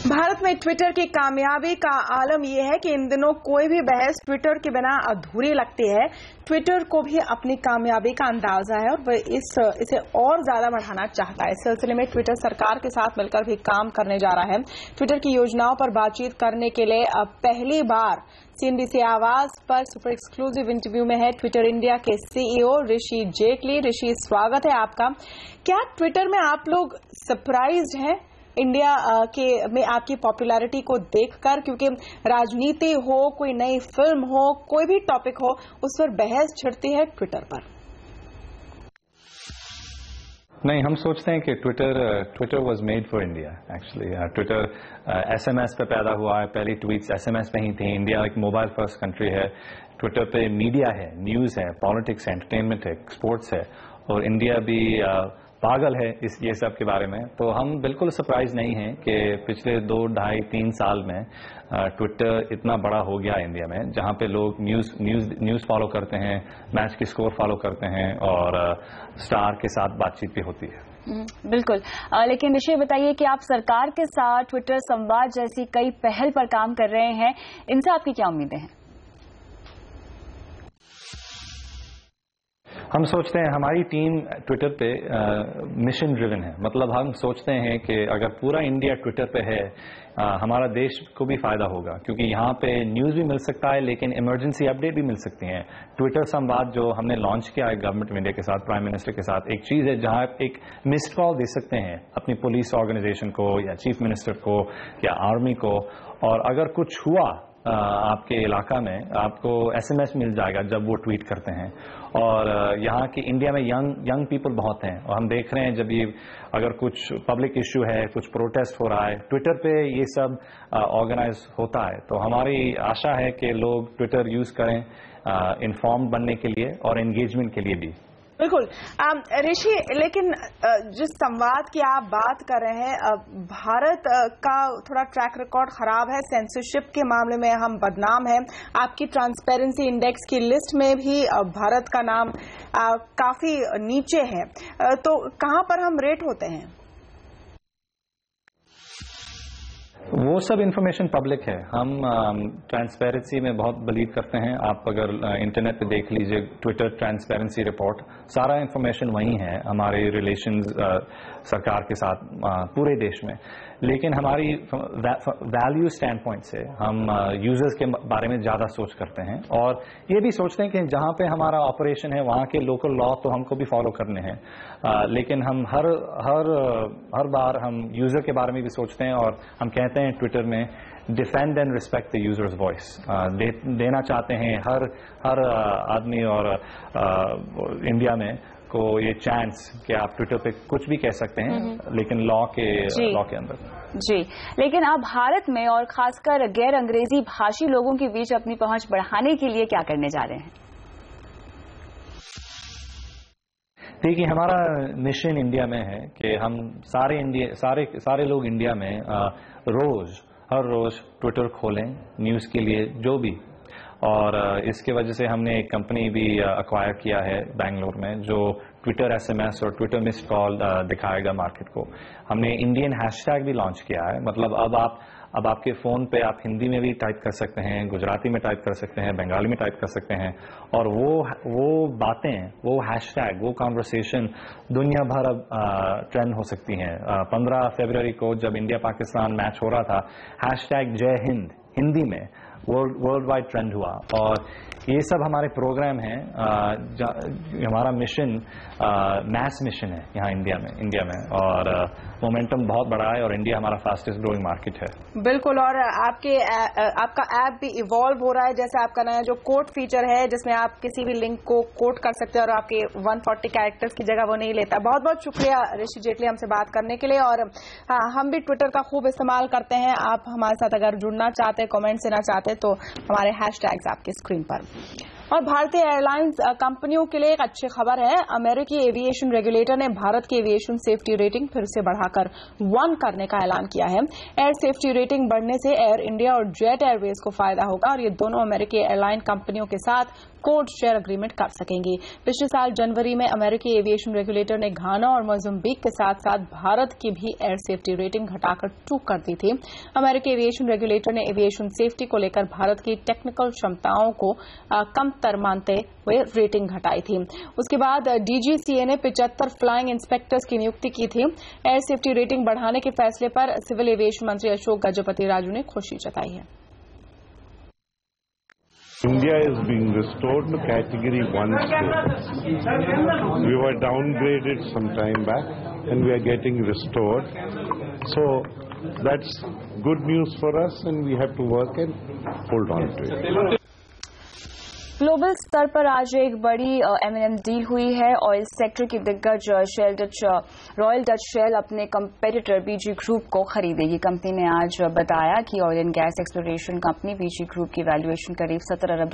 भारत में ट्विटर की कामयाबी का आलम यह है कि इन दिनों कोई भी बहस ट्विटर के बिना अधूरी लगती है। ट्विटर को भी अपनी कामयाबी का अंदाजा है और वह इसे और ज्यादा बढ़ाना चाहता है। इस सिलसिले में ट्विटर सरकार के साथ मिलकर भी काम करने जा रहा है। ट्विटर की योजनाओं पर बातचीत करने के लिए अब पहली बार CNBC आवाज पर सुपर एक्सक्लूसिव इंटरव्यू में है ट्विटर इंडिया के CEO ऋषि जेटली। ऋषि, स्वागत है आपका। क्या ट्विटर में आप लोग सरप्राइज्ड हैं इंडिया में आपकी पॉपुलैरिटी को देखकर? क्योंकि राजनीति हो, कोई नई फिल्म हो, कोई भी टॉपिक हो, उस पर बहस छिड़ती है ट्विटर पर। नहीं, हम सोचते हैं कि Twitter was made for India. Actually Twitter SMS पे पैदा हुआ है। पहली ट्वीट्स SMS पे ही थी। इंडिया एक मोबाइल फर्स्ट कंट्री है। ट्विटर पे मीडिया है, न्यूज है, पॉलिटिक्स है, एंटरटेनमेंट है, स्पोर्ट्स है, और इंडिया भी पागल है ये सब के बारे में। तो हम बिल्कुल सरप्राइज नहीं हैं कि पिछले 2, 2.5, 3 साल में ट्विटर इतना बड़ा हो गया इंडिया में, जहां पे लोग न्यूज फॉलो करते हैं, मैच की स्कोर फॉलो करते हैं और स्टार के साथ बातचीत भी होती है। बिल्कुल। लेकिन ऋषि, बताइए कि आप सरकार के साथ ट्विटर संवाद जैसी कई पहल पर काम कर रहे हैं, इनसे आपकी क्या उम्मीदें हैं? हम सोचते हैं हमारी टीम ट्विटर पे मिशन ड्रिवन है। मतलब हम सोचते हैं कि अगर पूरा इंडिया ट्विटर पे है, हमारा देश को भी फायदा होगा, क्योंकि यहाँ पे न्यूज भी मिल सकता है लेकिन इमरजेंसी अपडेट भी मिल सकती हैं। ट्विटर संवाद जो हमने लॉन्च किया है गवर्नमेंट ऑफ इंडिया के साथ, प्राइम मिनिस्टर के साथ, एक चीज है जहाँ एक मिस्ड कॉल दे सकते हैं अपनी पुलिस ऑर्गेनाइजेशन को या चीफ मिनिस्टर को या आर्मी को, और अगर कुछ हुआ आपके इलाका में, आपको SMS मिल जाएगा जब वो ट्वीट करते हैं। और यहाँ की इंडिया में यंग पीपल बहुत हैं, और हम देख रहे हैं जब ये अगर कुछ पब्लिक इश्यू है, कुछ प्रोटेस्ट हो रहा है, ट्विटर पे ये सब ऑर्गेनाइज होता है। तो हमारी आशा है कि लोग ट्विटर यूज करें इन्फॉर्म बनने के लिए और एंगेजमेंट के लिए भी। बिल्कुल ऋषि, लेकिन जिस संवाद की आप बात कर रहे हैं, भारत का थोड़ा ट्रैक रिकॉर्ड खराब है, सेंसरशिप के मामले में हम बदनाम हैं। आपकी ट्रांसपेरेंसी इंडेक्स की लिस्ट में भी भारत का नाम काफी नीचे है, तो कहां पर हम रेट होते हैं? वो सब इंफॉर्मेशन पब्लिक है। हम ट्रांसपेरेंसी में बहुत बिलीव करते हैं। आप अगर इंटरनेट पे देख लीजिए ट्विटर ट्रांसपेरेंसी रिपोर्ट, सारा इंफॉर्मेशन वही है हमारे रिलेशंस सरकार के साथ पूरे देश में। लेकिन हमारी वैल्यू स्टैंड पॉइंट से हम यूजर्स के बारे में ज्यादा सोच करते हैं और ये भी सोचते हैं कि जहां पे हमारा ऑपरेशन है वहां के लोकल लॉ तो हमको भी फॉलो करने हैं, लेकिन हम हर बार हम यूजर के बारे में भी सोचते हैं और हम कहते हैं ट्विटर में defend and respect the users voice देना चाहते हैं हर आदमी और इंडिया में को ये चांस कि आप ट्विटर पे कुछ भी कह सकते हैं, लेकिन लॉ के अंदर। जी, लेकिन आप भारत में और खासकर गैर अंग्रेजी भाषी लोगों के बीच अपनी पहुंच बढ़ाने के लिए क्या करने जा रहे हैं? देखिए, हमारा मिशन इंडिया में है कि हम सारे लोग इंडिया में हर रोज ट्विटर खोलें न्यूज के लिए जो भी, और इसके वजह से हमने एक कंपनी भी अक्वायर किया है बेंगलोर में जो ट्विटर एसएमएस और ट्विटर मिस्ड कॉल दिखाएगा मार्केट को। हमने इंडियन हैशटैग भी लॉन्च किया है, मतलब अब आपके फोन पे आप हिंदी में भी टाइप कर सकते हैं, गुजराती में टाइप कर सकते हैं, बंगाली में टाइप कर सकते हैं, और वो बातें, वो हैशटैग, वो कॉन्वर्सेशन दुनिया भर अब ट्रेंड हो सकती हैं। 15 फरवरी को जब इंडिया पाकिस्तान मैच हो रहा था, हैशटैग जय हिंद हिंदी में वर्ल्ड वाइड ट्रेंड हुआ। और ये सब हमारे प्रोग्राम हैं। हमारा मिशन मैस मिशन है यहाँ इंडिया में और मोमेंटम बहुत बड़ा है और इंडिया हमारा फास्टेस्ट ग्रोइंग मार्केट है। बिल्कुल, और आपका ऐप भी इवॉल्व हो रहा है, जैसे आपका नया जो कोट फीचर है जिसमें आप किसी भी लिंक को कोट कर सकते हैं और आपके 140 कैरेक्टर्स की जगह वो नहीं लेता। बहुत बहुत शुक्रिया ऋषि जेटली हमसे बात करने के लिए। और हम भी ट्विटर का खूब इस्तेमाल करते हैं। आप हमारे साथ अगर जुड़ना चाहते हैं, कमेंट देना चाहते हैं, तो हमारे हैशटैग्स आपकी स्क्रीन पर। और भारतीय एयरलाइंस कंपनियों के लिए एक अच्छी खबर है। अमेरिकी एविएशन रेगुलेटर ने भारत की एविएशन सेफ्टी रेटिंग फिर से बढ़ाकर 1 करने का ऐलान किया है। एयर सेफ्टी रेटिंग बढ़ने से एयर इंडिया और जेट एयरवेज को फायदा होगा और ये दोनों अमेरिकी एयरलाइन कंपनियों के साथ कोड शेयर अग्रीमेंट कर सकेंगी। पिछले साल जनवरी में अमेरिकी एविएशन रेगुलेटर ने घाना और मोजाम्बिक के साथ साथ भारत की भी एयर सेफ्टी रेटिंग घटाकर 2 कर दी थी। अमेरिकी एविएशन रेगुलेटर ने एविएशन सेफ्टी को लेकर भारत की टेक्निकल क्षमताओं को कमतर मानते हुए रेटिंग घटाई थी। उसके बाद डीजीसीए ने 75 फ्लाइंग इंस्पेक्टर्स की नियुक्ति की थी। एयर सेफ्टी रेटिंग बढ़ाने के फैसले पर सिविल एविएशन मंत्री अशोक गजपति राजू ने खुशी जताई है। India is being restored to Category 1 status. We were downgraded some time back and we are getting restored. So that's good news for us and we have to work and hold on to it. Global स्तर पर आज एक बड़ी M&M डील हुई है। ऑयल सेक्टर की दिग्गज रॉयल डच शेल अपने कंपेटिटर बीजी ग्रुप को खरीदेगी। कंपनी ने आज बताया कि oil and gas exploration company BG group की वैल्यूएशन करीब $17 अरब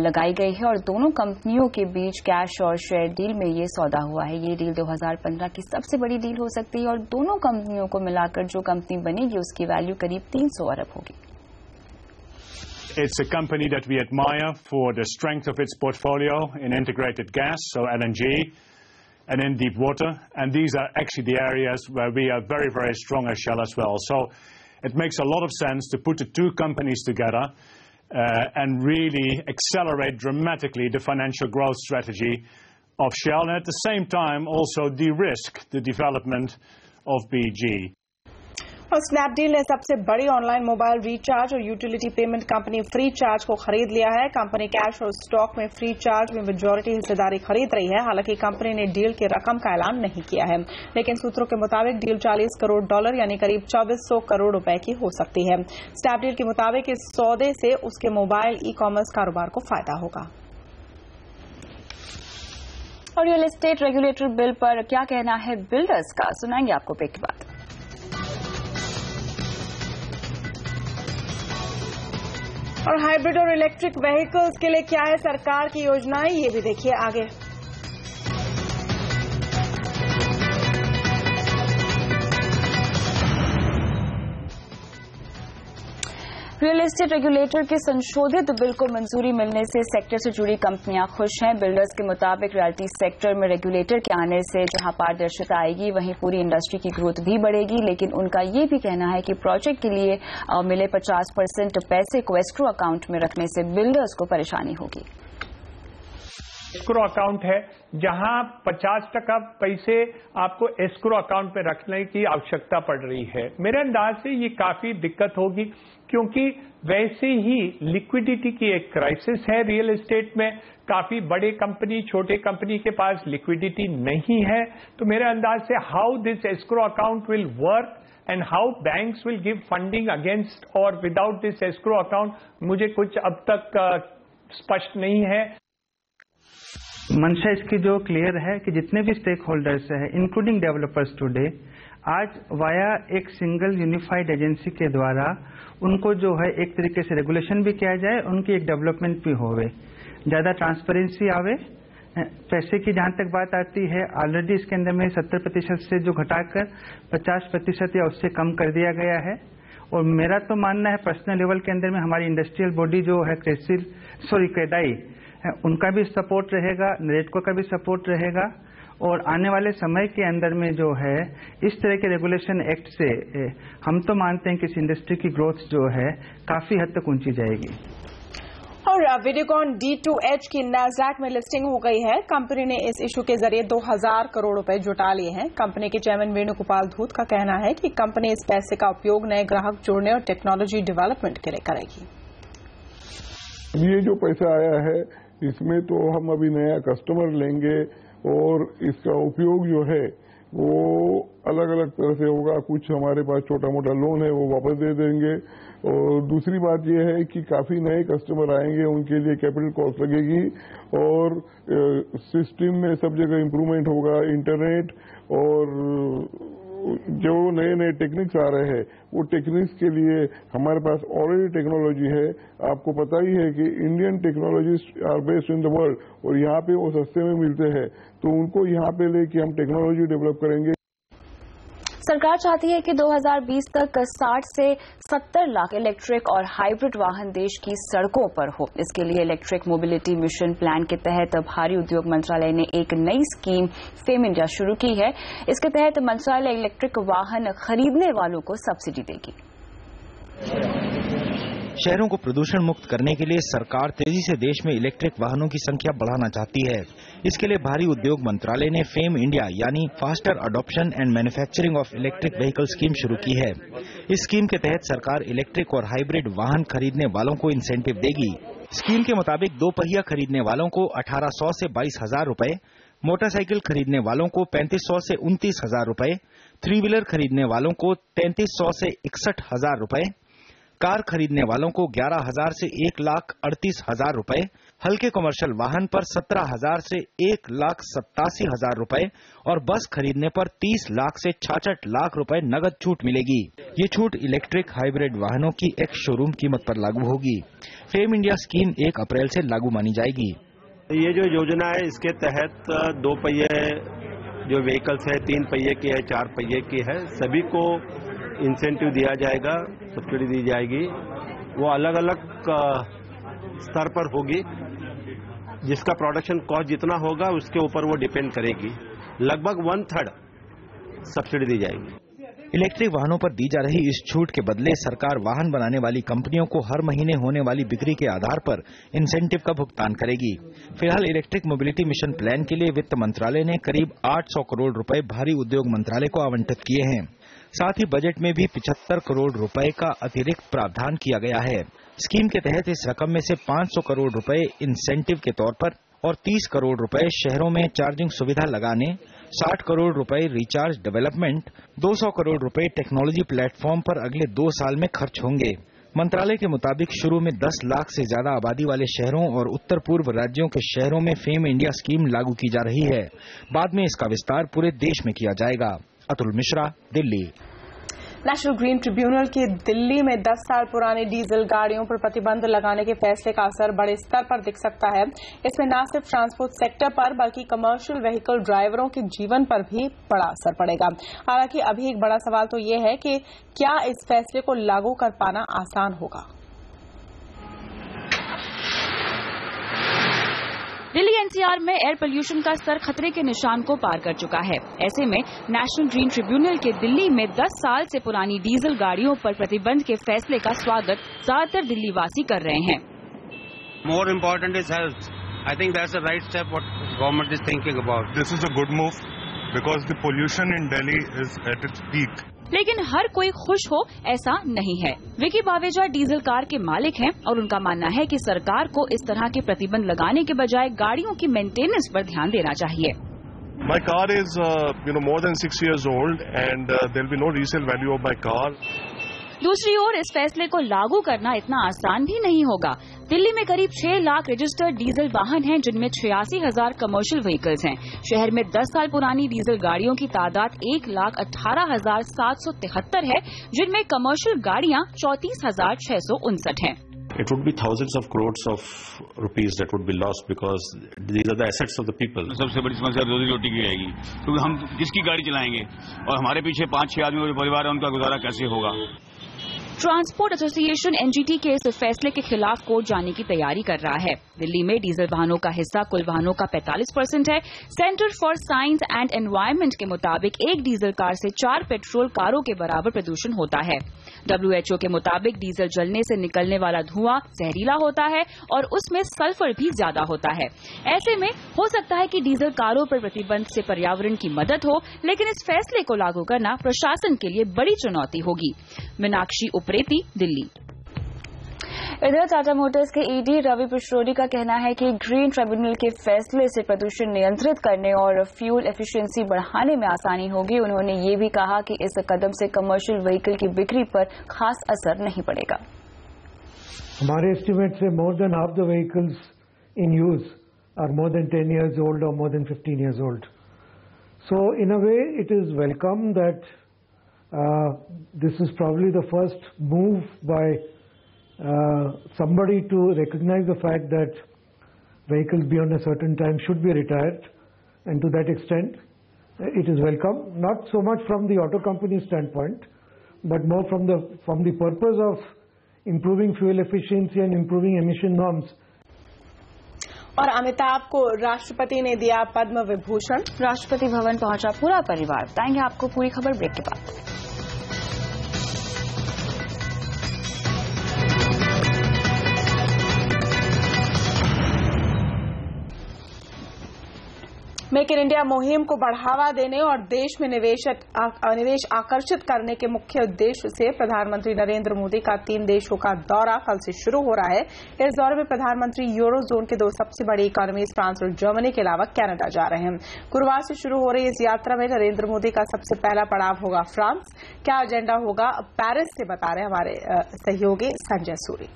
लगाई गई है और दोनों कंपनियों के बीच कैश और शेयर डील में ये सौदा हुआ है। ये डील 2015 की सबसे बड़ी डील हो सकती है और दोनों कंपनियों को मिलाकर जो कंपनी बनेगी उसकी वैल्यू करीब 300 अरब होगी। It's a company that we admire for the strength of its portfolio in integrated gas, so LNG, and in deep water. And these are actually the areas where we are very, very strong as Shell as well. So it makes a lot of sense to put the two companies together and really accelerate dramatically the financial growth strategy of Shell, and at the same time also de-risk the development of BG. और स्नैपडील ने सबसे बड़ी ऑनलाइन मोबाइल रिचार्ज और utility payment company free charge को खरीद लिया है। कंपनी कैश और स्टॉक में फ्री चार्ज में मेजॉरिटी हिस्सेदारी खरीद रही है। हालांकि कंपनी ने डील की रकम का ऐलान नहीं किया है, लेकिन सूत्रों के मुताबिक डील $40 करोड़ यानी करीब 2400 करोड़ रुपए की हो सकती है। स्नैपडील के मुताबिक इस सौदे से उसके मोबाइल ई-कॉमर्स कारोबार को फायदा होगा। और रियल एस्टेट रेगुलेटरी बिल पर क्या कहना है बिल्डर्स का, सुनाएंगे आपको ब्रेक के बाद। और हाइब्रिड और इलेक्ट्रिक व्हीकल्स के लिए क्या है सरकार की योजनाएं, ये भी देखिए आगे। रियल एस्टेट रेगुलेटर के संशोधित बिल को मंजूरी मिलने से सेक्टर से जुड़ी कंपनियां खुश हैं। बिल्डर्स के मुताबिक रियल्टी सेक्टर में रेगुलेटर के आने से जहां पारदर्शिता आएगी वहीं पूरी इंडस्ट्री की ग्रोथ भी बढ़ेगी। लेकिन उनका ये भी कहना है कि प्रोजेक्ट के लिए मिले 50% पैसे को एस्क्रो अकाउंट में रखने से बिल्डर्स को परेशानी होगी। एस्क्रो अकाउंट है जहां 50% पैसे आपको एस्क्रो अकाउंट में रखने की आवश्यकता पड़ रही है। मेरे अंदाज से ये काफी दिक्कत होगी क्योंकि वैसे ही लिक्विडिटी की एक क्राइसिस है रियल एस्टेट में। काफी बड़े कंपनी छोटे कंपनी के पास लिक्विडिटी नहीं है। तो मेरे अंदाज से how this escrow account will work and how banks will give funding against or without this escrow account, मुझे कुछ अब तक स्पष्ट नहीं है। मंशा इसकी जो क्लियर है कि जितने भी स्टेक होल्डर्स हैं इंक्लूडिंग डेवलपर्स टुडे आज वाया एक सिंगल यूनिफाइड एजेंसी के द्वारा उनको जो है एक तरीके से रेगुलेशन भी किया जाए, उनकी एक डेवलपमेंट भी होवे, ज्यादा ट्रांसपेरेंसी आवे। पैसे की जहां तक बात आती है ऑलरेडी इसके अंदर में 70% से जो घटाकर 50% या उससे कम कर दिया गया है। और मेरा तो मानना है पर्सनल लेवल के अंदर में हमारी इंडस्ट्रियल बॉडी जो है क्रेडाई उनका भी सपोर्ट रहेगा, नरेटको का भी सपोर्ट रहेगा। और आने वाले समय के अंदर में जो है इस तरह के रेगुलेशन एक्ट से हम तो मानते हैं कि इस इंडस्ट्री की ग्रोथ जो है काफी हद तक ऊंची जाएगी। और वीडियोकॉन D2H की नैस्डैक में लिस्टिंग हो गई है। कंपनी ने इस इशू के जरिए 2000 करोड़ रुपए जुटा लिए हैं। कंपनी के चेयरमैन वेणुगोपाल धूत का कहना है कि कंपनी इस पैसे का उपयोग नए ग्राहक जोड़ने और टेक्नोलॉजी डेवलपमेंट के लिए करेगी। ये जो पैसा आया है इसमें तो हम अभी नया कस्टमर लेंगे और इसका उपयोग जो है वो अलग अलग तरह से होगा। कुछ हमारे पास छोटा मोटा लोन है वो वापस दे देंगे। और दूसरी बात यह है कि काफी नए कस्टमर आएंगे, उनके लिए कैपिटल कॉस्ट लगेगी और सिस्टम में सब जगह इम्प्रूवमेंट होगा। इंटरनेट और जो नए नए टेक्निक्स आ रहे हैं वो टेक्निक्स के लिए हमारे पास ऑलरेडी टेक्नोलॉजी है। आपको पता ही है कि Indian technologies are based in the world और यहाँ पे वो सस्ते में मिलते हैं, तो उनको यहाँ पे लेके हम टेक्नोलॉजी डेवलप करेंगे। सरकार चाहती है कि 2020 तक 60 से 70 लाख इलेक्ट्रिक और हाइब्रिड वाहन देश की सड़कों पर हो। इसके लिए इलेक्ट्रिक मोबिलिटी मिशन प्लान के तहत भारी उद्योग मंत्रालय ने एक नई स्कीम फेम इंडिया शुरू की है। इसके तहत मंत्रालय इलेक्ट्रिक वाहन खरीदने वालों को सब्सिडी देगी। शहरों को प्रदूषण मुक्त करने के लिए सरकार तेजी से देश में इलेक्ट्रिक वाहनों की संख्या बढ़ाना चाहती है। इसके लिए भारी उद्योग मंत्रालय ने फेम इंडिया यानी faster adoption and manufacturing of electric vehicle scheme शुरू की है। इस स्कीम के तहत सरकार इलेक्ट्रिक और हाइब्रिड वाहन खरीदने वालों को इंसेंटिव देगी। स्कीम के मुताबिक 2 पहिया खरीदने वालों को 1800 से 22,000 रुपए, मोटरसाइकिल खरीदने वालों को 3500 से 29,000 रुपए, 3 व्हीलर खरीदने वालों को 3300 से 61,000 रुपए, कार खरीदने वालों को 11,000 से 1,38,000 रुपए, हल्के कमर्शियल वाहन पर 17,000 से 1,87,000 रुपए और बस खरीदने पर 30 लाख से 66 लाख रुपए नगद छूट मिलेगी। ये छूट इलेक्ट्रिक हाइब्रिड वाहनों की एक शोरूम कीमत पर लागू होगी। फेम इंडिया स्कीम 1 अप्रैल से लागू मानी जाएगी। ये जो योजना है इसके तहत 2 पहिए जो व्हीकल्स है, 3 पहिए की है, 4 पहिए की है, सभी को इंसेंटिव दिया जाएगा, सब्सिडी दी जाएगी। वो अलग अलग स्तर पर होगी, जिसका प्रोडक्शन कॉस्ट जितना होगा उसके ऊपर वो डिपेंड करेगी। लगभग 1/3 सब्सिडी दी जाएगी। इलेक्ट्रिक वाहनों पर दी जा रही इस छूट के बदले सरकार वाहन बनाने वाली कंपनियों को हर महीने होने वाली बिक्री के आधार पर इंसेंटिव का भुगतान करेगी। फिलहाल इलेक्ट्रिक मोबिलिटी मिशन प्लान के लिए वित्त मंत्रालय ने करीब 800 करोड़ रुपए भारी उद्योग मंत्रालय को आवंटित किए हैं। साथ ही बजट में भी 75 करोड़ रुपए का अतिरिक्त प्रावधान किया गया है। स्कीम के तहत इस रकम में से 500 करोड़ रुपए इंसेंटिव के तौर पर और 30 करोड़ रुपए शहरों में चार्जिंग सुविधा लगाने, 60 करोड़ रुपए रिचार्ज डेवलपमेंट, 200 करोड़ रुपए टेक्नोलॉजी प्लेटफॉर्म पर अगले 2 साल में खर्च होंगे। मंत्रालय के मुताबिक शुरू में 10 लाख से ज्यादा आबादी वाले शहरों और उत्तर पूर्व राज्यों के शहरों में फेम इंडिया स्कीम लागू की जा रही है। बाद में इसका विस्तार पूरे देश में किया जाएगा। Atul Mishra, Delhi. National green tribunal की दिल्ली में 10 साल पुरानी डीजल गाड़ियों पर प्रतिबंध लगाने के फैसले का असर बड़े स्तर पर दिख सकता है। इसमें न सिर्फ ट्रांसपोर्ट सेक्टर पर बल्कि कमर्शियल व्हीकल ड्राइवरों के जीवन पर भी बड़ा असर पड़ेगा। हालांकि अभी एक बड़ा सवाल तो ये है कि क्या इस फैसले को लागू कर पाना आसान होगा। एनसीआर में एयर पोल्यूशन का स्तर खतरे के निशान को पार कर चुका है। ऐसे में नेशनल ग्रीन ट्रिब्यूनल के दिल्ली में 10 साल से पुरानी डीजल गाड़ियों पर प्रतिबंध के फैसले का स्वागत ज्यादातर दिल्ली वासी कर रहे हैं। More important is health. I think that's the right step what government is thinking about. This is a good move because the pollution in Delhi is at its peak. लेकिन हर कोई खुश हो ऐसा नहीं है। विकी बावेजा डीजल कार के मालिक हैं और उनका मानना है कि सरकार को इस तरह के प्रतिबंध लगाने के बजाय गाड़ियों की मेंटेनेंस पर ध्यान देना चाहिए। My car is more than 6 years old and there will be no resale value of my car. दूसरी ओर इस फैसले को लागू करना इतना आसान भी नहीं होगा। दिल्ली में करीब 6 लाख रजिस्टर्ड डीजल वाहन हैं, जिनमें 86,000 कमर्शियल व्हीकल्स हैं। शहर में 10 साल पुरानी डीजल गाड़ियों की तादाद 1,18,773 है, जिनमें कमर्शियल गाड़ियां 34,659 हैं। It would be thousands of crores of rupees that would be lost because these are the assets of the people. सबसे बड़ी समस्या रोजी रोटी की रहेगी, क्योंकि हम किसकी गाड़ी चलाएंगे और हमारे पीछे 5-6 आदमी और परिवार है, उनका गुजारा कैसे होगा। ट्रांसपोर्ट एसोसिएशन एनजीटी के इस फैसले के खिलाफ कोर्ट जाने की तैयारी कर रहा है। दिल्ली में डीजल वाहनों का हिस्सा कुल वाहनों का 45% है। Centre for science and environment के मुताबिक एक डीजल कार से 4 पेट्रोल कारों के बराबर प्रदूषण होता है। WHO के मुताबिक डीजल जलने से निकलने वाला धुआं जहरीला होता है और उसमें सल्फर भी ज्यादा होता है। ऐसे में हो सकता है कि डीजल कारों पर प्रतिबंध से पर्यावरण की मदद हो, लेकिन इस फैसले को लागू करना प्रशासन के लिए बड़ी चुनौती होगी। मीनाक्षी उप्रेती, दिल्ली। इधर टाटा मोटर्स के ईडी रवि पिश्रोरी का कहना है कि ग्रीन ट्रिब्यूनल के फैसले से प्रदूषण नियंत्रित करने और फ्यूल एफिशिएंसी बढ़ाने में आसानी होगी। उन्होंने ये भी कहा कि इस कदम से कमर्शियल व्हीकल की बिक्री पर खास असर नहीं पड़ेगा। हमारे एस्टिमेट से more than half the vehicles in use are more than 10 years old or more than 15 years old. So in a way it is welcome that this is probably the first move by somebody to recognize the fact that vehicles beyond a certain time should be retired, and to that extent it is welcome, not so much from the auto company standpoint but more from the purpose of improving fuel efficiency and improving emission norms. और अमिताभ को राष्ट्रपति ने दिया पद्म विभूषण। राष्ट्रपति भवन पहुंचा पूरा परिवार। बताएंगे आपको पूरी खबर ब्रेक के बाद। मेक इन इंडिया मुहिम को बढ़ावा देने और देश में निवेश आकर्षित करने के मुख्य उद्देश्य से प्रधानमंत्री नरेंद्र मोदी का 3 देशों का दौरा कल से शुरू हो रहा है। इस दौरे में प्रधानमंत्री यूरो जोन के 2 सबसे बड़ी इकोनॉमीज फ्रांस और जर्मनी के अलावा कनाडा जा रहे हैं। गुरुवार से शुरू हो रही इस यात्रा में नरेंद्र मोदी का सबसे पहला पड़ाव होगा फ्रांस। क्या एजेंडा होगा, पेरिस से बता रहे हमारे सहयोगी संजय सूरी।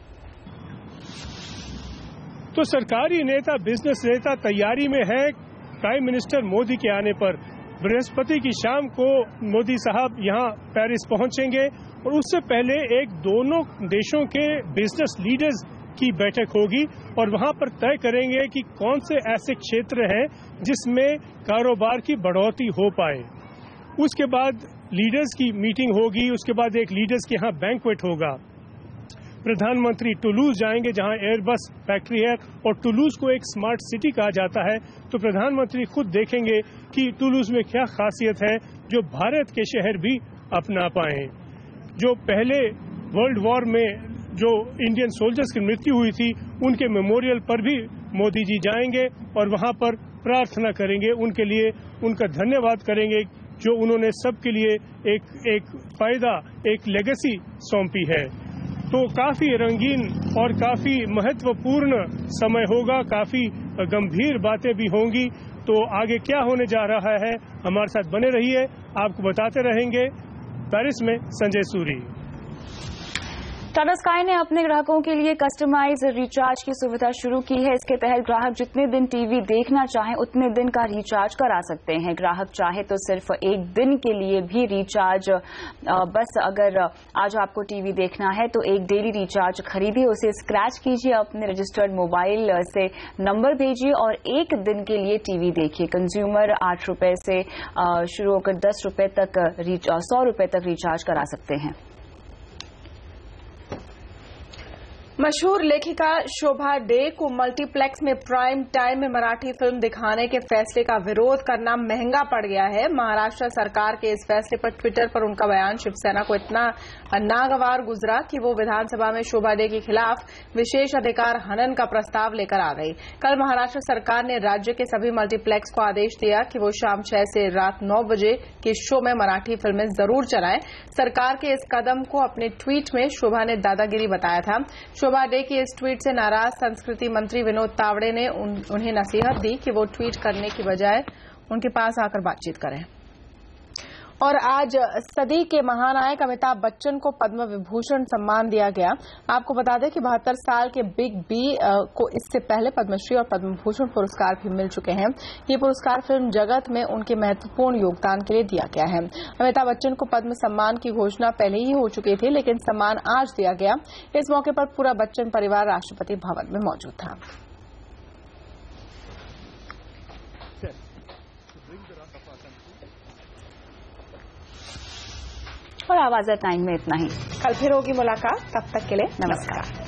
तो सरकारी नेता, बिजनेस नेता तैयारी में है प्राइम मिनिस्टर मोदी के आने पर। बृहस्पति की शाम को मोदी साहब यहां पेरिस पहुंचेंगे और उससे पहले एक दोनों देशों के बिजनेस लीडर्स की बैठक होगी और वहां पर तय करेंगे कि कौन से ऐसे क्षेत्र हैं जिसमें कारोबार की बढ़ोतरी हो पाए। उसके बाद लीडर्स की मीटिंग होगी, उसके बाद एक लीडर्स के यहां बैंक्वेट होगा। प्रधानमंत्री टुलूज जाएंगे जहां एयरबस फैक्ट्री है और टुलूज को एक स्मार्ट सिटी कहा जाता है, तो प्रधानमंत्री खुद देखेंगे कि टुलूज में क्या खासियत है जो भारत के शहर भी अपना पाए। जो पहले वर्ल्ड वॉर में जो इंडियन सोल्जर्स की मृत्यु हुई थी उनके मेमोरियल पर भी मोदी जी जाएंगे और वहां पर प्रार्थना करेंगे, उनके लिए उनका धन्यवाद करेंगे जो उन्होंने सबके लिए एक फायदा, एक लेगेसी सौंपी है। तो काफी रंगीन और काफी महत्वपूर्ण समय होगा, काफी गंभीर बातें भी होंगी। तो आगे क्या होने जा रहा है, हमारे साथ बने रहिए, आपको बताते रहेंगे। पेरिस में संजय सूरी। टाटा स्काई ने अपने ग्राहकों के लिए कस्टमाइज रिचार्ज की सुविधा शुरू की है। इसके तहत ग्राहक जितने दिन टीवी देखना चाहें उतने दिन का रिचार्ज करा सकते हैं। ग्राहक चाहे तो सिर्फ 1 दिन के लिए भी रिचार्ज, बस अगर आज आपको टीवी देखना है तो एक डेली रिचार्ज खरीदिए, उसे स्क्रैच कीजिए, अपने रजिस्टर्ड मोबाइल से नंबर भेजिए और 1 दिन के लिए टीवी देखिए। कंज्यूमर 8 रुपए से शुरू होकर 10 रुपए तक 100 रुपए तक रिचार्ज करा सकते हैं। मशहूर लेखिका शोभा डे को मल्टीप्लेक्स में प्राइम टाइम में मराठी फिल्म दिखाने के फैसले का विरोध करना महंगा पड़ गया है। महाराष्ट्र सरकार के इस फैसले पर ट्विटर पर उनका बयान शिवसेना को इतना नागवार गुजरा कि वो विधानसभा में शोभा डे के खिलाफ विशेष अधिकार हनन का प्रस्ताव लेकर आ गई। कल महाराष्ट्र सरकार ने राज्य के सभी मल्टीप्लेक्स को आदेश दिया कि वो शाम 6 से रात 9 बजे के शो में मराठी फिल्में जरूर चलाएं। सरकार के इस कदम को अपने ट्वीट में शोभा ने दादागिरी बताया था। शोभा डे की इस ट्वीट से नाराज संस्कृति मंत्री विनोद तावड़े ने उन्हें नसीहत दी कि वो ट्वीट करने की बजाय उनके पास आकर बातचीत करें। और आज सदी के महानायक अमिताभ बच्चन को पद्म विभूषण सम्मान दिया गया। आपको बता दें कि 72 साल के बिग बी को इससे पहले पद्मश्री और पद्म भूषण पुरस्कार भी मिल चुके हैं। ये पुरस्कार फिल्म जगत में उनके महत्वपूर्ण योगदान के लिए दिया गया है। अमिताभ बच्चन को पद्म सम्मान की घोषणा पहले ही हो चुकी थी, लेकिन सम्मान आज दिया गया। इस मौके पर पूरा बच्चन परिवार राष्ट्रपति भवन में मौजूद था। और आवाज़ एट 9 में इतना ही। कल फिर होगी मुलाकात, तब तक के लिए नमस्कार।